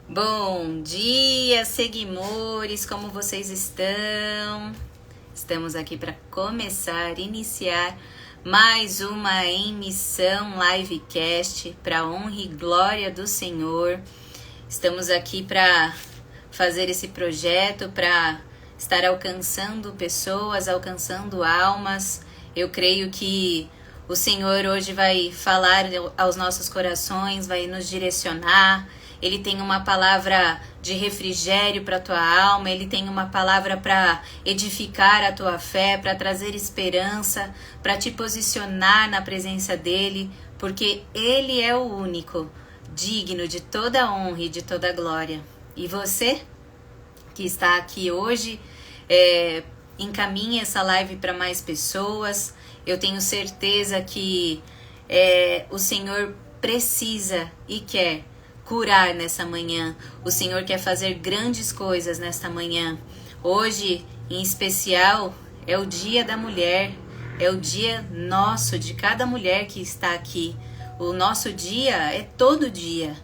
Bom dia, seguimores, como vocês estão? Estamos aqui para iniciar mais uma emissão livecast para honra e glória do Senhor. Estamos aqui para fazer esse projeto, para estar alcançando pessoas, alcançando almas. Eu creio que o Senhor hoje vai falar aos nossos corações, vai nos direcionar. Ele tem uma palavra de refrigério para a tua alma, ele tem uma palavra para edificar a tua fé, para trazer esperança, para te posicionar na presença dele, porque ele é o único, digno de toda honra e de toda glória. E você que está aqui hoje, encaminhe essa live para mais pessoas. Eu tenho certeza que o Senhor precisa e quer curar nessa manhã. O Senhor quer fazer grandes coisas nesta manhã. Hoje, em especial, é o Dia da Mulher. É o dia nosso, de cada mulher que está aqui. O nosso dia é todo dia.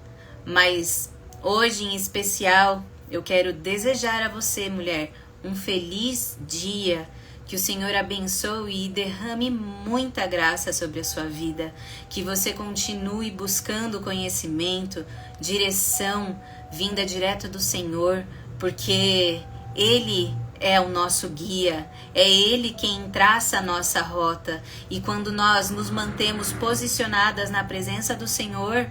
Mas hoje, em especial, eu quero desejar a você, mulher, um feliz dia. Que o Senhor abençoe e derrame muita graça sobre a sua vida. Que você continue buscando conhecimento, direção, vinda direto do Senhor, porque Ele é o nosso guia, é Ele quem traça a nossa rota. E quando nós nos mantemos posicionadas na presença do Senhor,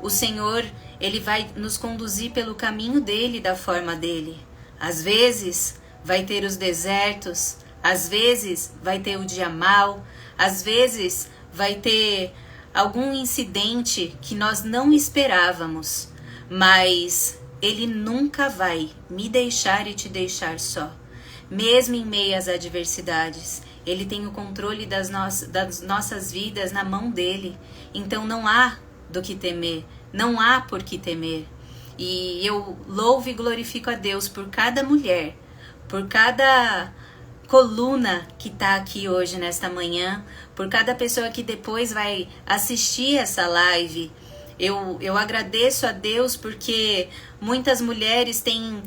o Senhor, Ele vai nos conduzir pelo caminho dEle, da forma dEle. Às vezes, vai ter os desertos, às vezes vai ter o dia mau, às vezes vai ter algum incidente que nós não esperávamos, mas Ele nunca vai me deixar e te deixar só. Mesmo em meio às adversidades, Ele tem o controle das nossas vidas na mão dEle. Então não há do que temer, não há por que temer. E eu louvo e glorifico a Deus por cada mulher, por cada coluna que está aqui hoje nesta manhã, por cada pessoa que depois vai assistir essa live. Eu agradeço a Deus porque muitas mulheres têm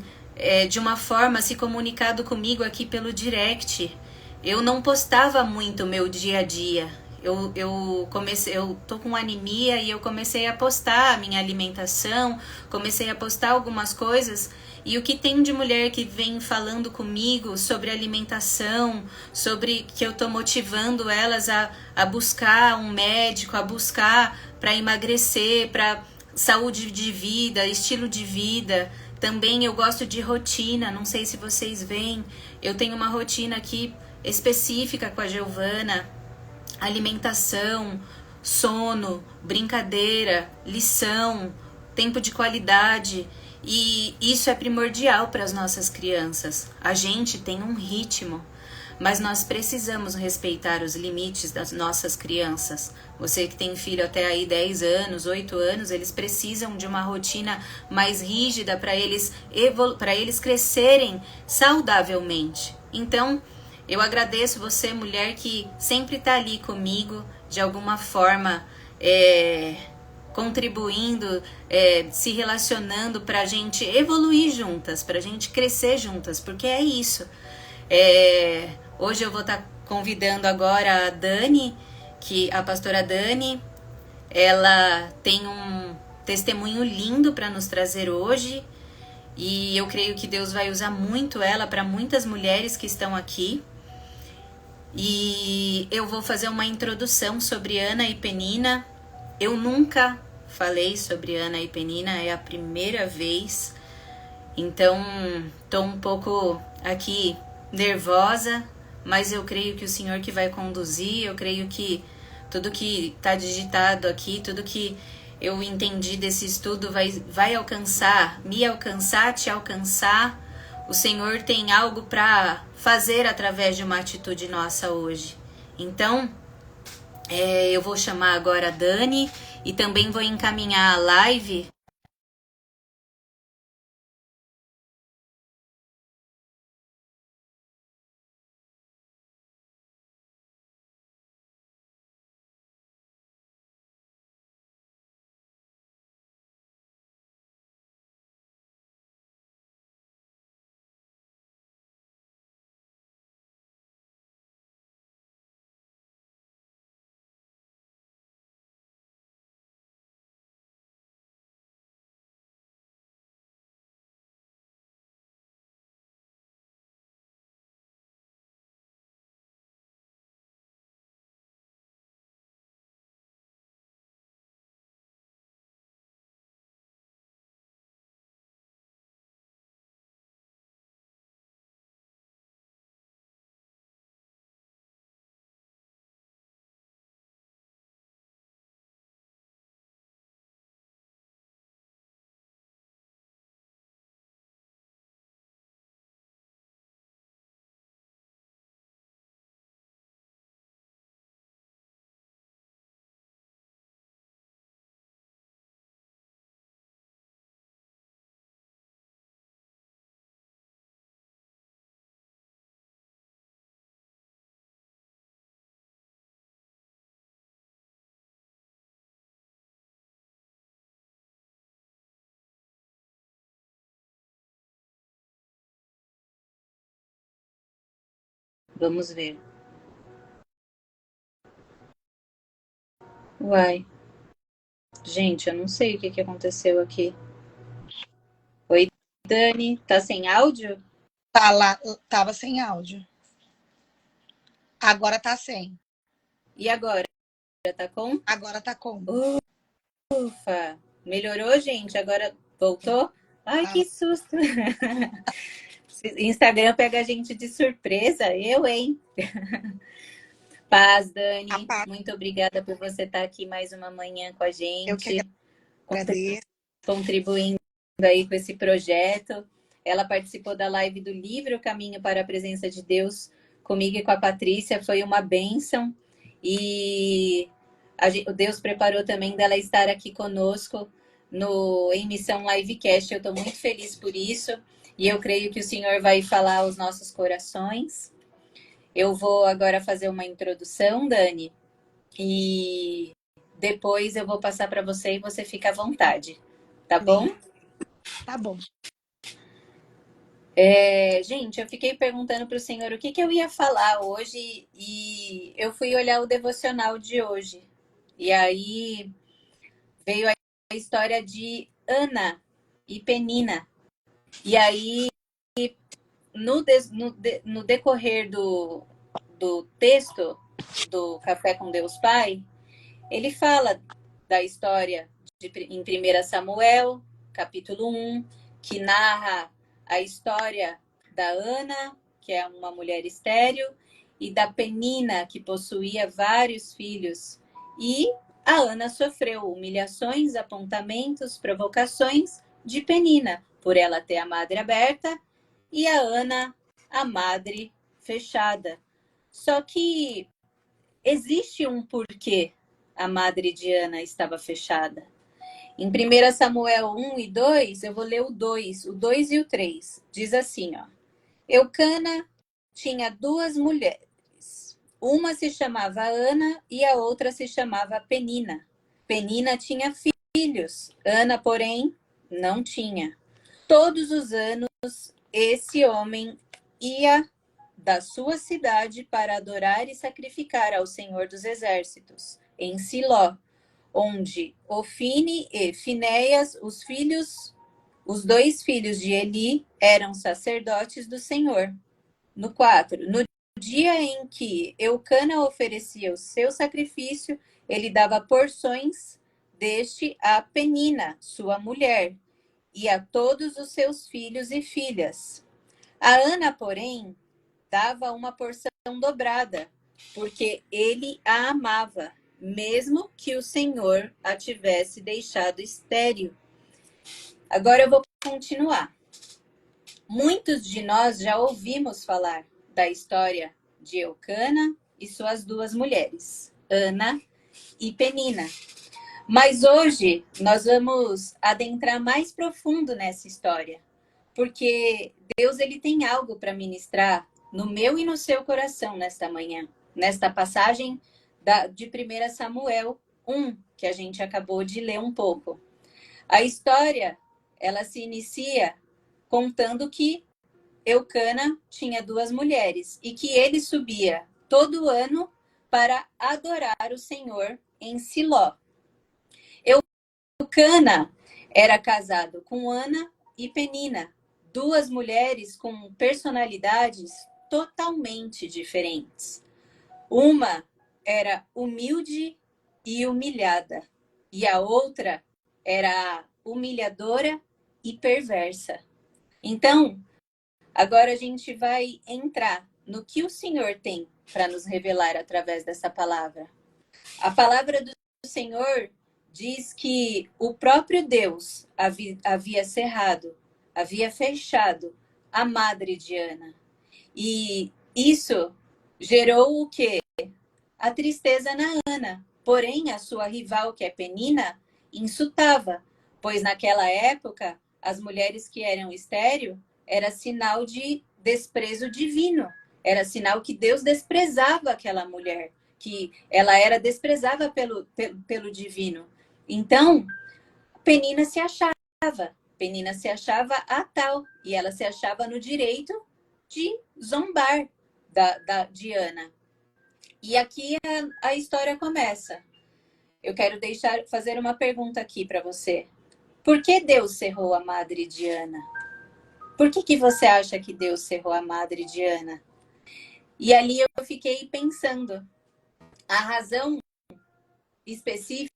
de uma forma se comunicado comigo aqui pelo direct. Eu não postava muito o meu dia a dia. Eu tô com anemia e eu comecei a postar a minha alimentação, comecei a postar algumas coisas. E o que tem de mulher que vem falando comigo sobre alimentação, sobre que eu tô motivando elas a buscar um médico, a buscar para emagrecer, para saúde de vida, estilo de vida. Também eu gosto de rotina, não sei se vocês veem, eu tenho uma rotina aqui específica com a Giovana, alimentação, sono, brincadeira, lição, tempo de qualidade. E isso é primordial para as nossas crianças. A gente tem um ritmo, mas nós precisamos respeitar os limites das nossas crianças. Você que tem filho até aí 10 anos, 8 anos, eles precisam de uma rotina mais rígida para eles crescerem saudavelmente. Então, eu agradeço você, mulher, que sempre está ali comigo, de alguma forma, contribuindo, se relacionando para a gente evoluir juntas, para a gente crescer juntas, porque é isso. Hoje eu vou estar convidando agora a Dani, que a pastora Dani, ela tem um testemunho lindo para nos trazer hoje, e eu creio que Deus vai usar muito ela para muitas mulheres que estão aqui. E eu vou fazer uma introdução sobre Ana e Penina. Eu nunca falei sobre Ana e Penina, é a primeira vez. Então, tô um pouco aqui nervosa, mas eu creio que o Senhor que vai conduzir, eu creio que tudo que está digitado aqui, tudo que eu entendi desse estudo vai alcançar, me alcançar, te alcançar. O Senhor tem algo para fazer através de uma atitude nossa hoje. Então, eu vou chamar agora a Dani e também vou encaminhar a live Vamos ver. Uai, gente, eu não sei o que aconteceu aqui. Oi, Dani, tá sem áudio? Tá lá, tava sem áudio. Agora tá sem. E agora? Já tá com? Agora tá com. Ufa, melhorou, gente? Agora voltou? Ai, Tá. que susto! Instagram pega a gente de surpresa, eu, hein? Paz, Dani, Rapaz, muito obrigada por você estar aqui mais uma manhã com a eu que gente, agradeço. contribuindo aí com esse projeto. Ela participou da live do livro Caminho para a Presença de Deus comigo e com a Patrícia, foi uma bênção. E o Deus preparou também dela estar aqui conosco no em Missão Livecast. Eu estou muito feliz por isso e eu creio que o Senhor vai falar aos nossos corações. Eu vou agora fazer uma introdução, Dani, e depois eu vou passar para você e você fica à vontade, tá bom? Tá bom. Gente, eu fiquei perguntando para o Senhor o que eu ia falar hoje e eu fui olhar o devocional de hoje. E aí veio a história de Ana e Penina. E aí, no decorrer do texto do Café com Deus Pai, ele fala da história em 1 Samuel, capítulo 1, que narra a história da Ana, que é uma mulher estéril, e da Penina, que possuía vários filhos. E a Ana sofreu humilhações, apontamentos, provocações de Penina, por ela ter a madre aberta, e a Ana, a madre fechada. Só que existe um porquê a madre de Ana estava fechada. Em 1 Samuel 1 e 2, eu vou ler o 2 e o 3. Diz assim, ó. Eucana tinha duas mulheres. Uma se chamava Ana e a outra se chamava Penina. Penina tinha filhos, Ana, porém, não tinha. Todos os anos, esse homem ia da sua cidade para adorar e sacrificar ao Senhor dos Exércitos, em Siló, onde Ofine e Finéias, os dois filhos de Eli, eram sacerdotes do Senhor. No 4, no dia em que Eucana oferecia o seu sacrifício, ele dava porções deste a Penina, sua mulher, e a todos os seus filhos e filhas. A Ana, porém, dava uma porção dobrada, porque ele a amava, mesmo que o Senhor a tivesse deixado estéril. Agora eu vou continuar. Muitos de nós já ouvimos falar da história de Eucana e suas duas mulheres, Ana e Penina. Mas hoje nós vamos adentrar mais profundo nessa história, porque Deus ele tem algo para ministrar no meu e no seu coração nesta manhã, nesta passagem de 1 Samuel 1, que a gente acabou de ler um pouco. A história, ela se inicia contando que Eucana tinha duas mulheres e que ele subia todo ano para adorar o Senhor em Siló. Eucana era casado com Ana e Penina, duas mulheres com personalidades totalmente diferentes. Uma era humilde e humilhada, e a outra era humilhadora e perversa. Então, agora a gente vai entrar no que o Senhor tem para nos revelar através dessa palavra. A palavra do Senhor diz que o próprio Deus havia cerrado, havia fechado a madre de Ana. E isso gerou o quê? A tristeza na Ana. Porém, a sua rival, que é Penina, insultava, pois naquela época, as mulheres que eram estéril era sinal de desprezo divino. Era sinal que Deus desprezava aquela mulher, que ela era desprezada pelo divino. Então, Penina se achava. Penina se achava a tal, e ela se achava no direito de zombar, de Ana. E aqui a história começa. Eu quero fazer uma pergunta aqui para você. Por que Deus cerrou a madre de Ana? Por que você acha que Deus cerrou a madre de Ana? E ali eu fiquei pensando. A razão específica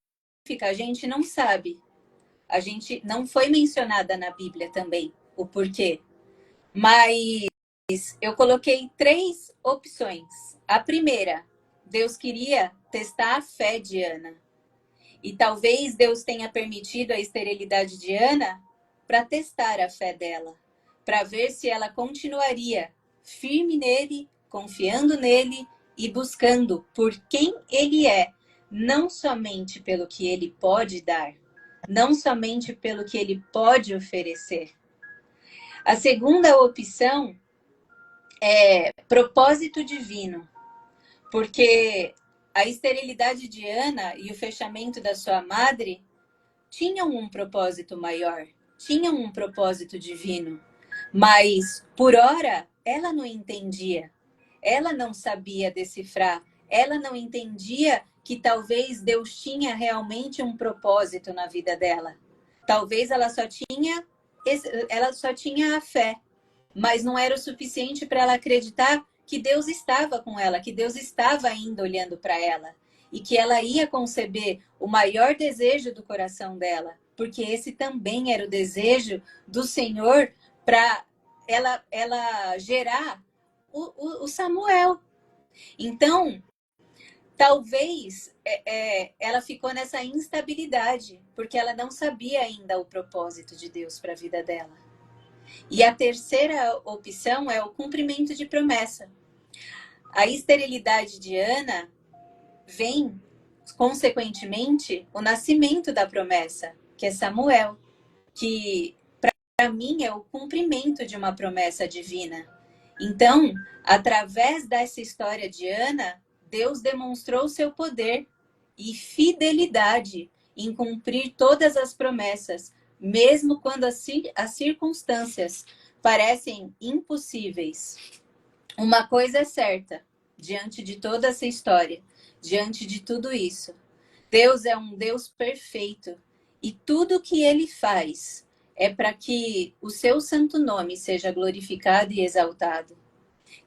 a gente não sabe. A gente não foi mencionada na Bíblia também o porquê. Mas eu coloquei 3 opções. A primeira, Deus queria testar a fé de Ana. E talvez Deus tenha permitido a esterilidade de Ana para testar a fé dela, para ver se ela continuaria firme nele, confiando nele e buscando por quem ele é, não somente pelo que ele pode dar, não somente pelo que ele pode oferecer. A segunda opção é propósito divino, porque a esterilidade de Ana e o fechamento da sua madre tinham um propósito maior, tinham um propósito divino, mas por hora ela não entendia, ela não sabia decifrar, ela não entendia que talvez Deus tinha realmente um propósito na vida dela. Talvez ela só tinha a fé, mas não era o suficiente para ela acreditar que Deus estava com ela, que Deus estava ainda olhando para ela e que ela ia conceber o maior desejo do coração dela, porque esse também era o desejo do Senhor para ela gerar o Samuel. Então, talvez ela ficou nessa instabilidade, porque ela não sabia ainda o propósito de Deus para a vida dela. E a terceira opção é o cumprimento de promessa. A esterilidade de Ana vem, consequentemente, o nascimento da promessa, que é Samuel, que para mim é o cumprimento de uma promessa divina. Então, através dessa história de Ana, Deus demonstrou seu poder e fidelidade em cumprir todas as promessas, mesmo quando as circunstâncias parecem impossíveis. Uma coisa é certa, diante de toda essa história, diante de tudo isso, Deus é um Deus perfeito e tudo que ele faz é para que o seu santo nome seja glorificado e exaltado.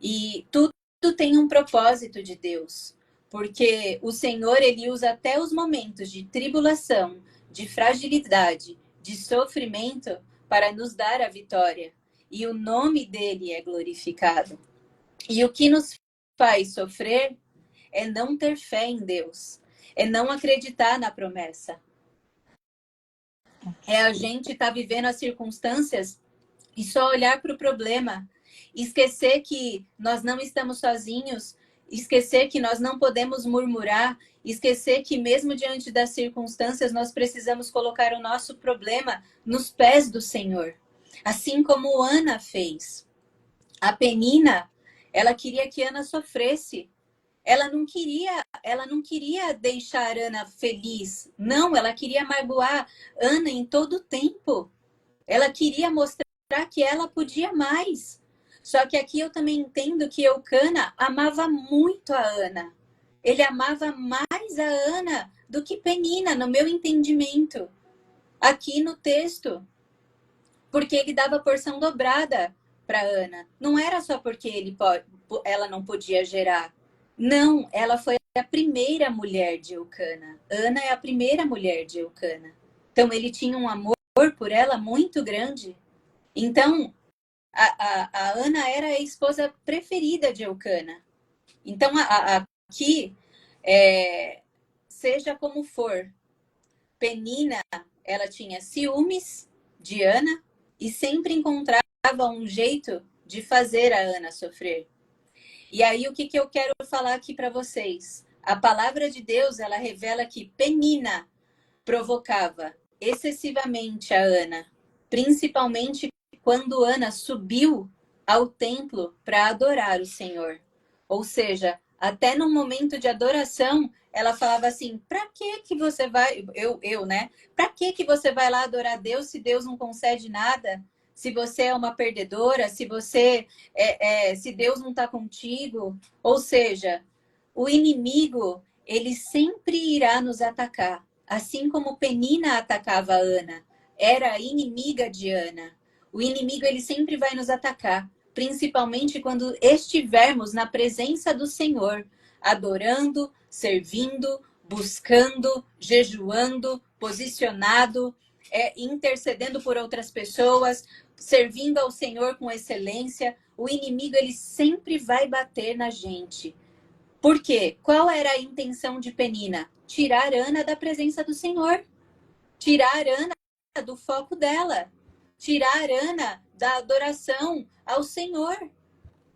E tudo tem um propósito de Deus, porque o Senhor, ele usa até os momentos de tribulação, de fragilidade, de sofrimento para nos dar a vitória. E o nome dele é glorificado. E o que nos faz sofrer é não ter fé em Deus, é não acreditar na promessa. É a gente estar vivendo as circunstâncias e só olhar para o problema, esquecer que nós não estamos sozinhos, esquecer que nós não podemos murmurar, esquecer que mesmo diante das circunstâncias nós precisamos colocar o nosso problema nos pés do Senhor. Assim como Ana fez. A Penina, ela queria que Ana sofresse. Ela não queria deixar Ana feliz. Não, ela queria magoar Ana em todo o tempo. Ela queria mostrar que ela podia mais. Só que aqui eu também entendo que Eucana amava muito a Ana. Ele amava mais a Ana do que Penina, no meu entendimento. Aqui no texto. Porque ele dava porção dobrada para Ana. Não era só porque ela não podia gerar. Não, ela foi a primeira mulher de Eucana. Ana é a primeira mulher de Eucana. Então ele tinha um amor por ela muito grande. Então a Ana era a esposa preferida de Eucana. Então aqui, seja como for, Penina, ela tinha ciúmes de Ana e sempre encontrava um jeito de fazer a Ana sofrer. E aí, o que eu quero falar aqui para vocês? A palavra de Deus, ela revela que Penina provocava excessivamente a Ana, principalmente quando Ana subiu ao templo para adorar o Senhor. Ou seja, até no momento de adoração, ela falava assim: para que você vai, né? Para que você vai lá adorar Deus se Deus não concede nada? se você é uma perdedora, se você se Deus não está contigo. Ou seja, o inimigo, ele sempre irá nos atacar. Assim como Penina atacava a Ana, era inimiga de Ana. O inimigo, ele sempre vai nos atacar, principalmente quando estivermos na presença do Senhor, adorando, servindo, buscando, jejuando, posicionado, intercedendo por outras pessoas, servindo ao Senhor com excelência. O inimigo, ele sempre vai bater na gente. Por quê? Qual era a intenção de Penina? Tirar Ana da presença do Senhor. Tirar Ana do foco dela. Tirar Ana da adoração ao Senhor.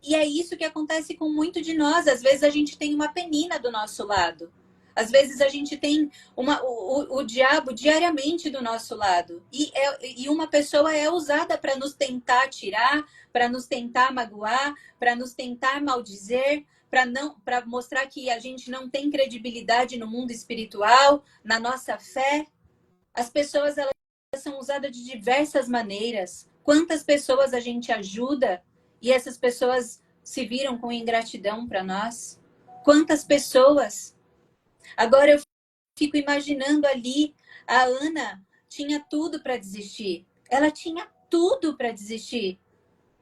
E é isso que acontece com muito de nós. Às vezes a gente tem uma Penina do nosso lado. Às vezes a gente tem o diabo diariamente do nosso lado. E uma pessoa é usada para nos tentar tirar, para nos tentar magoar, para nos tentar maldizer, para mostrar que a gente não tem credibilidade no mundo espiritual, na nossa fé. As pessoas, elas são usadas de diversas maneiras. Quantas pessoas a gente ajuda e essas pessoas se viram com ingratidão para nós? Quantas pessoas? Agora eu fico imaginando ali, a Ana tinha tudo para desistir. Ela tinha tudo para desistir.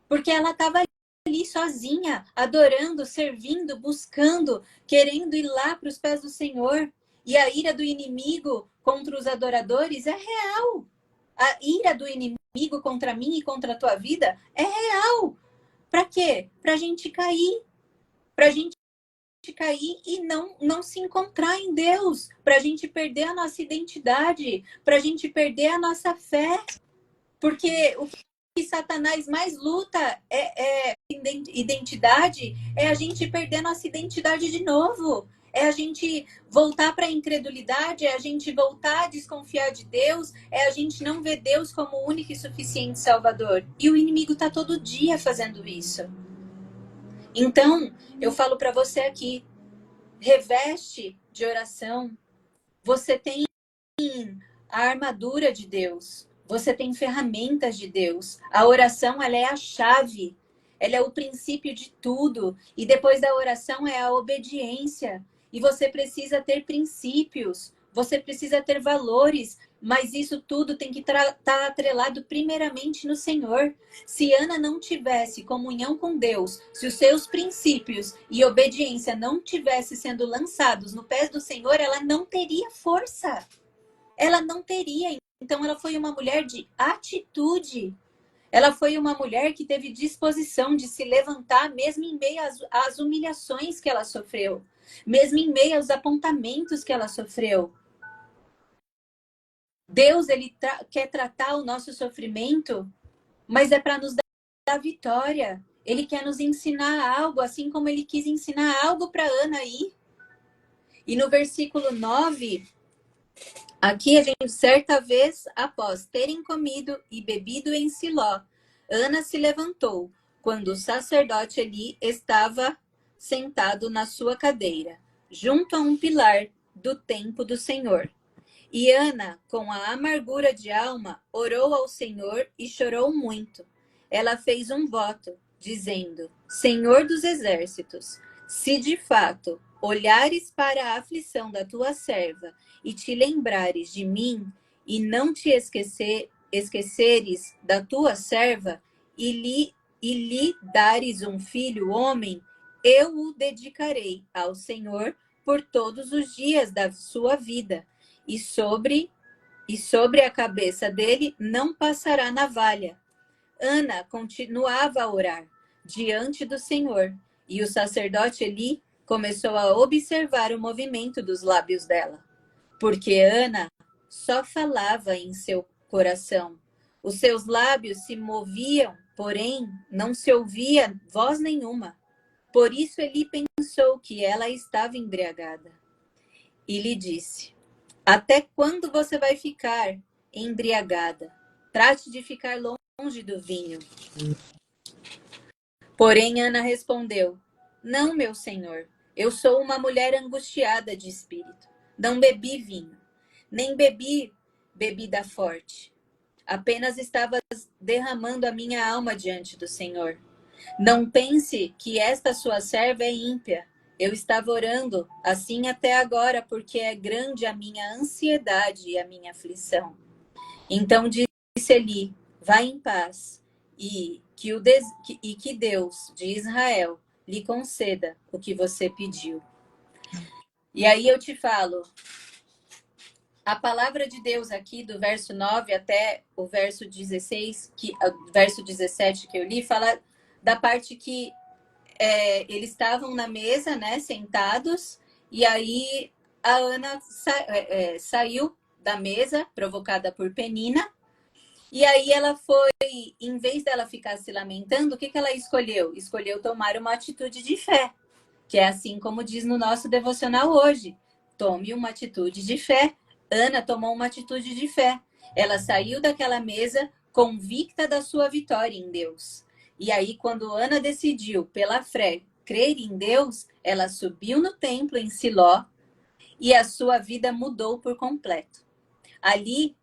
Porque ela estava ali sozinha, adorando, servindo, buscando, querendo ir lá para os pés do Senhor. E a ira do inimigo contra os adoradores é real. A ira do inimigo contra mim e contra a tua vida é real. Para quê? Para a gente cair. Para a gente cair e não se encontrar em Deus. Para a gente perder a nossa identidade. Para a gente perder a nossa fé. Porque o que Satanás mais luta é identidade, é a gente perder nossa identidade de novo. É a gente voltar para a incredulidade, é a gente voltar a desconfiar de Deus, é a gente não ver Deus como o único e suficiente Salvador. E o inimigo está todo dia fazendo isso. Então, eu falo para você aqui, reveste de oração. Você tem a armadura de Deus. Você tem ferramentas de Deus. A oração, ela é a chave. Ela é o princípio de tudo. E depois da oração é a obediência. E você precisa ter princípios. Você precisa ter valores. Mas isso tudo tem que estar atrelado primeiramente no Senhor. Se Ana não tivesse comunhão com Deus, se os seus princípios e obediência não tivessem sendo lançados no pés do Senhor, ela não teria força. Ela não teria. Então, ela foi uma mulher de atitude. Ela foi uma mulher que teve disposição de se levantar, mesmo em meio às humilhações que ela sofreu, mesmo em meio aos apontamentos que ela sofreu. Deus, ele quer tratar o nosso sofrimento, mas é para nos dar vitória. Ele quer nos ensinar algo, assim como ele quis ensinar algo para Ana aí. E no versículo 9... Aqui a gente, certa vez, após terem comido e bebido em Siló, Ana se levantou, quando o sacerdote Eli estava sentado na sua cadeira, junto a um pilar do templo do Senhor. E Ana, com a amargura de alma, orou ao Senhor e chorou muito. Ela fez um voto, dizendo: Senhor dos exércitos, se de fato olhares para a aflição da tua serva e te lembrares de mim, e não te esqueceres da tua serva, e lhe dares um filho homem, eu o dedicarei ao Senhor por todos os dias da sua vida, e sobre a cabeça dele não passará navalha. Ana continuava a orar diante do Senhor, e o sacerdote Eli começou a observar o movimento dos lábios dela, porque Ana só falava em seu coração. Os seus lábios se moviam, porém não se ouvia voz nenhuma. Por isso Eli pensou que ela estava embriagada. E lhe disse: Até quando você vai ficar embriagada? Trate de ficar longe do vinho. Porém, Ana respondeu: Não, meu senhor, eu sou uma mulher angustiada de espírito. Não bebi vinho, nem bebi bebida forte. Apenas estava derramando a minha alma diante do Senhor. Não pense que esta sua serva é ímpia. Eu estava orando assim até agora, porque é grande a minha ansiedade e a minha aflição. Então disse Eli, vá em paz, e que Deus de Israel lhe conceda o que você pediu. E aí eu te falo, a palavra de Deus aqui, do verso 9 até o verso 16, verso 17 que eu li, fala da parte que eles estavam na mesa, né, sentados, e aí a Ana saiu da mesa, provocada por Penina, e aí ela foi, em vez dela ficar se lamentando, o que ela escolheu? Escolheu tomar uma atitude de fé, que é assim como diz no nosso devocional hoje. Tome uma atitude de fé. Ana tomou uma atitude de fé. Ela saiu daquela mesa convicta da sua vitória em Deus. E aí, quando Ana decidiu, pela fé, crer em Deus, ela subiu no templo em Siló e a sua vida mudou por completo. Ali,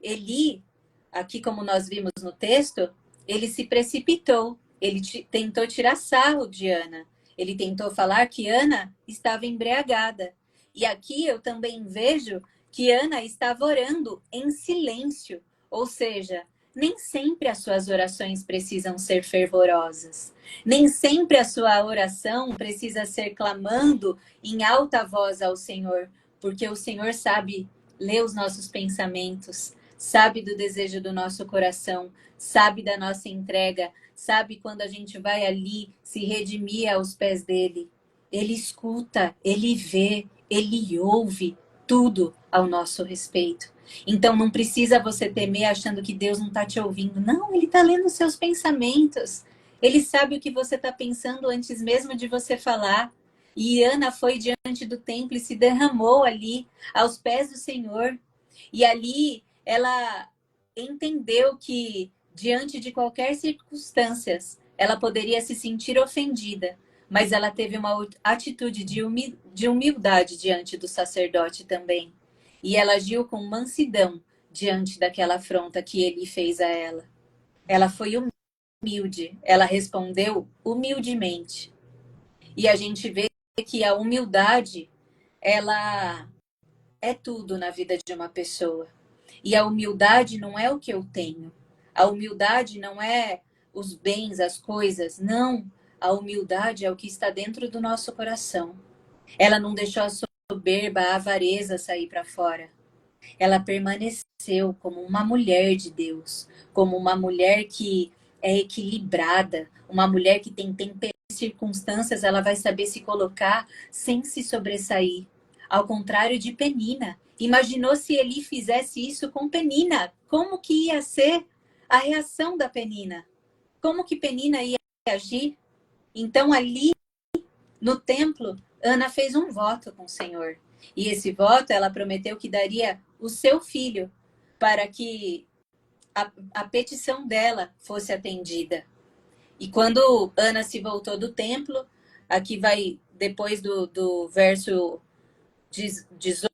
Eli, aqui como nós vimos no texto, ele se precipitou, ele tentou tirar sarro de Ana, ele tentou falar que Ana estava embriagada. E aqui eu também vejo que Ana estava orando em silêncio, ou seja, nem sempre as suas orações precisam ser fervorosas, nem sempre a sua oração precisa ser clamando em alta voz ao Senhor, porque o Senhor sabe ler os nossos pensamentos, sabe do desejo do nosso coração, sabe da nossa entrega, sabe quando a gente vai ali se redimir aos pés dele. Ele escuta, ele vê, ele ouve tudo ao nosso respeito. Então não precisa você temer achando que Deus não está te ouvindo. Não, ele está lendo os seus pensamentos. Ele sabe o que você está pensando antes mesmo de você falar. E Ana foi diante do templo e se derramou ali aos pés do Senhor. E ali ela entendeu que, diante de qualquer circunstância, ela poderia se sentir ofendida, mas ela teve uma atitude de humildade diante do sacerdote também. E ela agiu com mansidão diante daquela afronta que ele fez a ela. Ela foi humilde, ela respondeu humildemente. E a gente vê que a humildade, ela é tudo na vida de uma pessoa. E a humildade não é o que eu tenho. A humildade não é os bens, as coisas. Não. A humildade é o que está dentro do nosso coração. Ela não deixou a soberba, a avareza sair para fora. Ela permaneceu como uma mulher de Deus, como uma mulher que é equilibrada, uma mulher que tem tempero e circunstâncias, ela vai saber se colocar sem se sobressair. Ao contrário de Penina. Imaginou se Eli fizesse isso com Penina? Como que ia ser a reação da Penina? Como que Penina ia agir? Então, ali no templo, Ana fez um voto com o Senhor. E esse voto, ela prometeu que daria o seu filho para que a petição dela fosse atendida. E quando Ana se voltou do templo, aqui vai, depois do verso 18,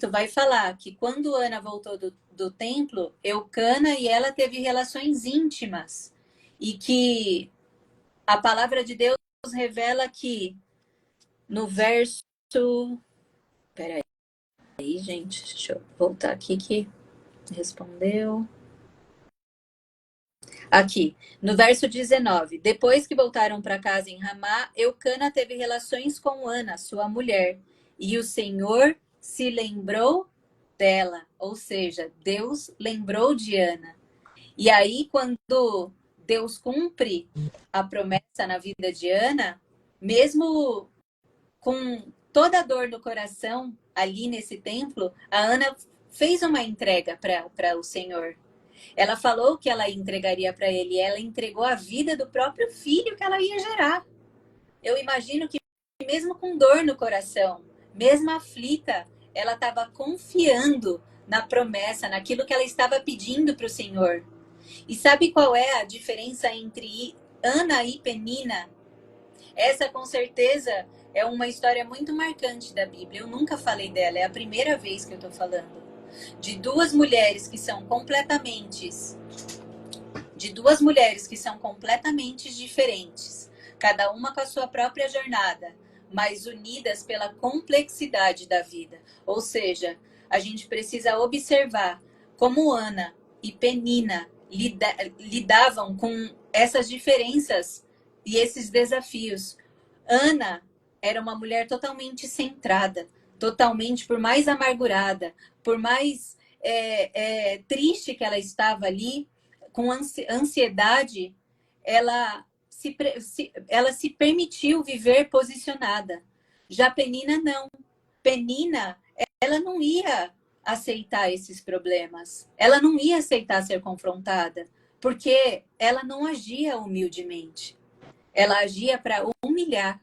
vai falar que quando Ana voltou do templo, Eucana e ela teve relações íntimas. E que a palavra de Deus revela que no verso... Peraí, gente, deixa eu voltar aqui que respondeu. Aqui, no verso 19. Depois que voltaram para casa em Ramá, Eucana teve relações com Ana, sua mulher, e o Senhor se lembrou dela, ou seja, Deus lembrou de Ana. E aí, quando Deus cumpre a promessa na vida de Ana, mesmo com toda a dor no coração, ali nesse templo, a Ana fez uma entrega para o Senhor. Ela falou que ela entregaria para ele. Ela entregou a vida do próprio filho que ela ia gerar. Eu imagino que mesmo com dor no coração, mesmo aflita, ela estava confiando na promessa, naquilo que ela estava pedindo para o Senhor. E sabe qual é a diferença entre Ana e Penina? Essa, com certeza, é uma história muito marcante da Bíblia. Eu nunca falei dela, é a primeira vez que eu estou falando. de duas mulheres que são completamente diferentes, cada uma com a sua própria jornada, mas unidas pela complexidade da vida. Ou seja, a gente precisa observar como Ana e Penina lidavam com essas diferenças e esses desafios. Ana era uma mulher totalmente centrada, totalmente, por mais amargurada, por mais triste que ela estava ali, com ansiedade, ela se permitiu viver posicionada. Já Penina não. Penina, ela não ia aceitar esses problemas. Ela não ia aceitar ser confrontada, porque ela não agia humildemente. Ela agia para humilhar.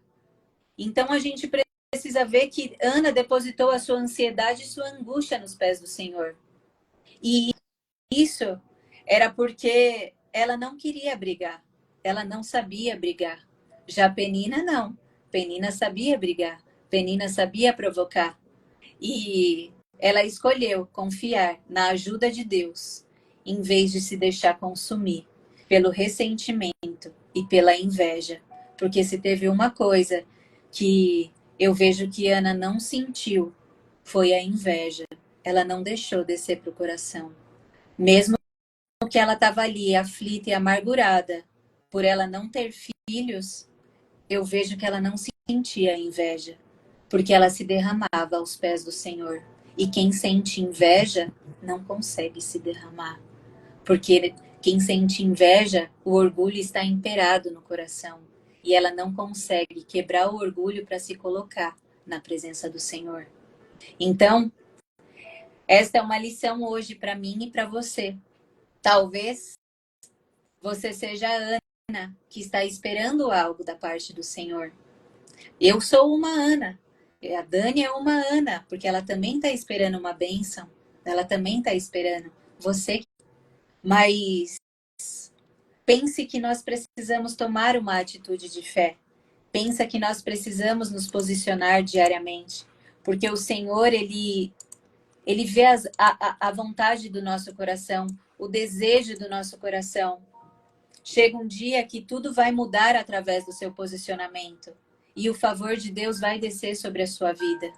Então a gente precisa ver que Ana depositou a sua ansiedade e sua angústia nos pés do Senhor. E isso era porque ela não queria brigar. Ela não sabia brigar. Já Penina não. Penina sabia brigar. Penina sabia provocar. E ela escolheu confiar na ajuda de Deus, em vez de se deixar consumir pelo ressentimento e pela inveja. Porque se teve uma coisa que eu vejo que Ana não sentiu, foi a inveja. Ela não deixou descer para o coração. Mesmo que ela estava ali aflita e amargurada por ela não ter filhos, eu vejo que ela não sentia inveja, porque ela se derramava aos pés do Senhor. E quem sente inveja não consegue se derramar, porque quem sente inveja, o orgulho está imperado no coração, e ela não consegue quebrar o orgulho para se colocar na presença do Senhor. Então, esta é uma lição hoje para mim e para você. Talvez você seja a Ana que está esperando algo da parte do Senhor. Eu sou uma Ana. A Dani é uma Ana, porque ela também está esperando uma bênção. Ela também está esperando você. Mas pense que nós precisamos tomar uma atitude de fé. Pensa que nós precisamos nos posicionar diariamente. Porque o Senhor, Ele vê a vontade do nosso coração, o desejo do nosso coração. Chega um dia que tudo vai mudar através do seu posicionamento. E o favor de Deus vai descer sobre a sua vida.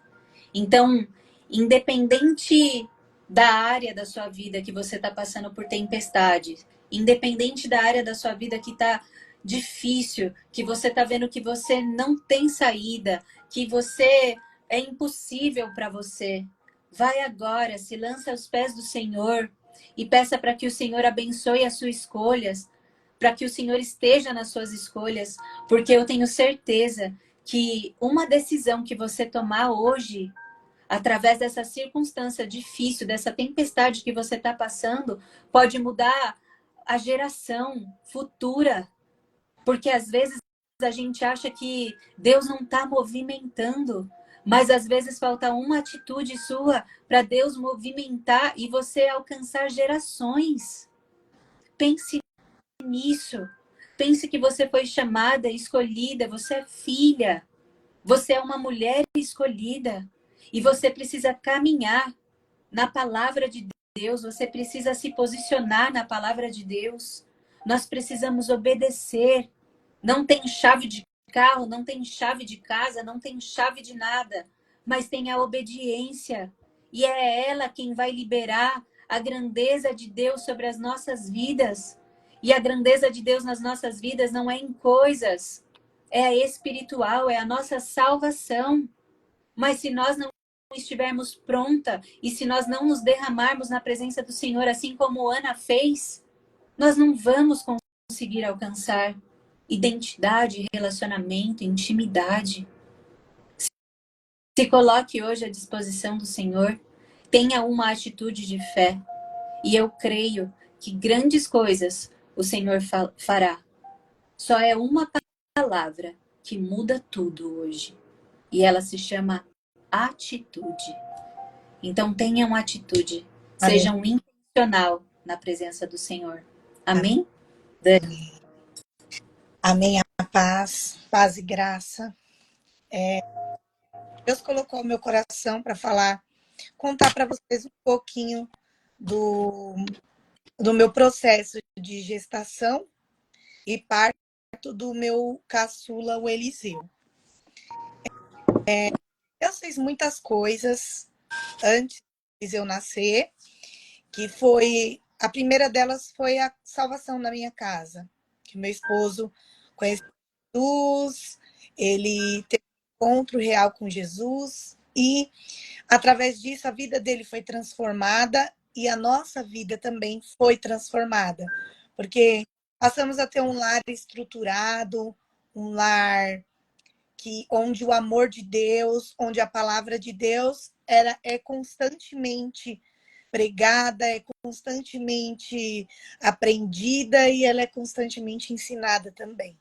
Então, independente da área da sua vida que você está passando por tempestade, independente da área da sua vida que está difícil, que você está vendo que você não tem saída, que você é impossível para você, vai agora, se lança aos pés do Senhor e peça para que o Senhor abençoe as suas escolhas, para que o Senhor esteja nas suas escolhas, porque eu tenho certeza que uma decisão que você tomar hoje, através dessa circunstância difícil, dessa tempestade que você está passando, pode mudar a geração futura. Porque às vezes a gente acha que Deus não está movimentando, mas às vezes falta uma atitude sua para Deus movimentar e você alcançar gerações. Pense nisso. Pense que você foi chamada, escolhida, você é filha. Você é uma mulher escolhida. E você precisa caminhar na palavra de Deus. Você precisa se posicionar na palavra de Deus. Nós precisamos obedecer. Não tem chave de carro, não tem chave de casa, não tem chave de nada. Mas tem a obediência. E é ela quem vai liberar a grandeza de Deus sobre as nossas vidas. E a grandeza de Deus nas nossas vidas não é em coisas, é espiritual, é a nossa salvação. Mas se nós não estivermos pronta e se nós não nos derramarmos na presença do Senhor, assim como Ana fez, nós não vamos conseguir alcançar identidade, relacionamento, intimidade. Se coloque hoje à disposição do Senhor, tenha uma atitude de fé e eu creio que grandes coisas o Senhor fará. Só é uma palavra que muda tudo hoje. E ela se chama atitude. Então tenham atitude. Amém. Sejam intencional na presença do Senhor. Amém? Dani. Amém. A paz e graça. Deus colocou no meu coração para falar contar para vocês um pouquinho do meu processo de gestação e parto do meu caçula, o Eliseu. Eu fiz muitas coisas antes de eu nascer, que foi... A primeira delas foi a salvação na minha casa, que meu esposo conheceu Jesus, ele teve um encontro real com Jesus e, através disso, a vida dele foi transformada e a nossa vida também foi transformada, porque passamos a ter um lar estruturado, um lar onde o amor de Deus, onde a palavra de Deus é constantemente pregada, é constantemente aprendida e ela é constantemente ensinada também.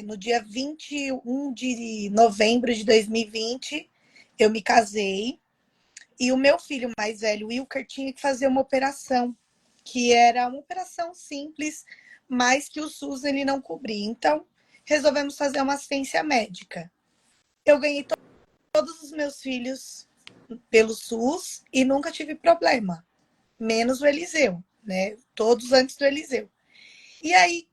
No dia 21 de novembro de 2020, eu me casei e o meu filho mais velho, Wilker, tinha que fazer uma operação, que era uma operação simples, mas que o SUS ele não cobria. Então, resolvemos fazer uma assistência médica. Eu ganhei todos os meus filhos pelo SUS e nunca tive problema, menos o Eliseu, né? Todos antes do Eliseu. E aí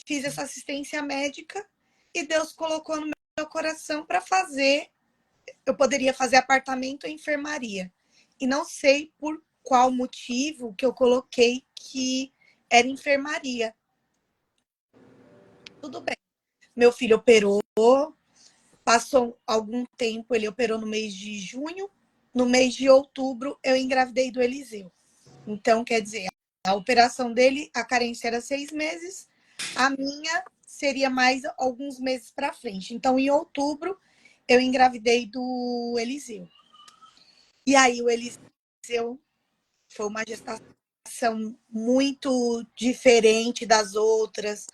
fiz essa assistência médica e Deus colocou no meu coração para fazer. Eu poderia fazer apartamento ou enfermaria. E não sei por qual motivo que eu coloquei que era enfermaria. Tudo bem. Meu filho operou, passou algum tempo, ele operou no mês de junho, no mês de outubro eu engravidei do Eliseu. Então, quer dizer, a operação dele, a carência era 6 meses, a minha seria mais alguns meses para frente. Então, em outubro, eu engravidei do Eliseu. E aí, o Eliseu foi uma gestação muito diferente das outras.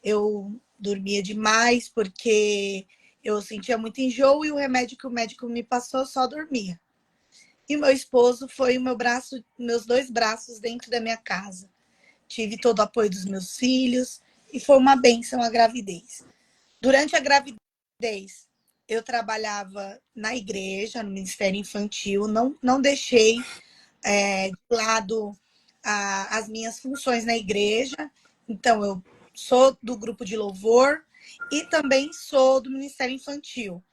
Eu dormia demais porque eu sentia muito enjoo e o remédio que o médico me passou só dormia. E meu esposo foi meus 2 braços dentro da minha casa. Tive todo o apoio dos meus filhos e foi uma bênção a gravidez. Durante a gravidez, eu trabalhava na igreja, no Ministério Infantil, não deixei de lado as minhas funções na igreja. Então, eu sou do grupo de louvor e também sou do Ministério Infantil.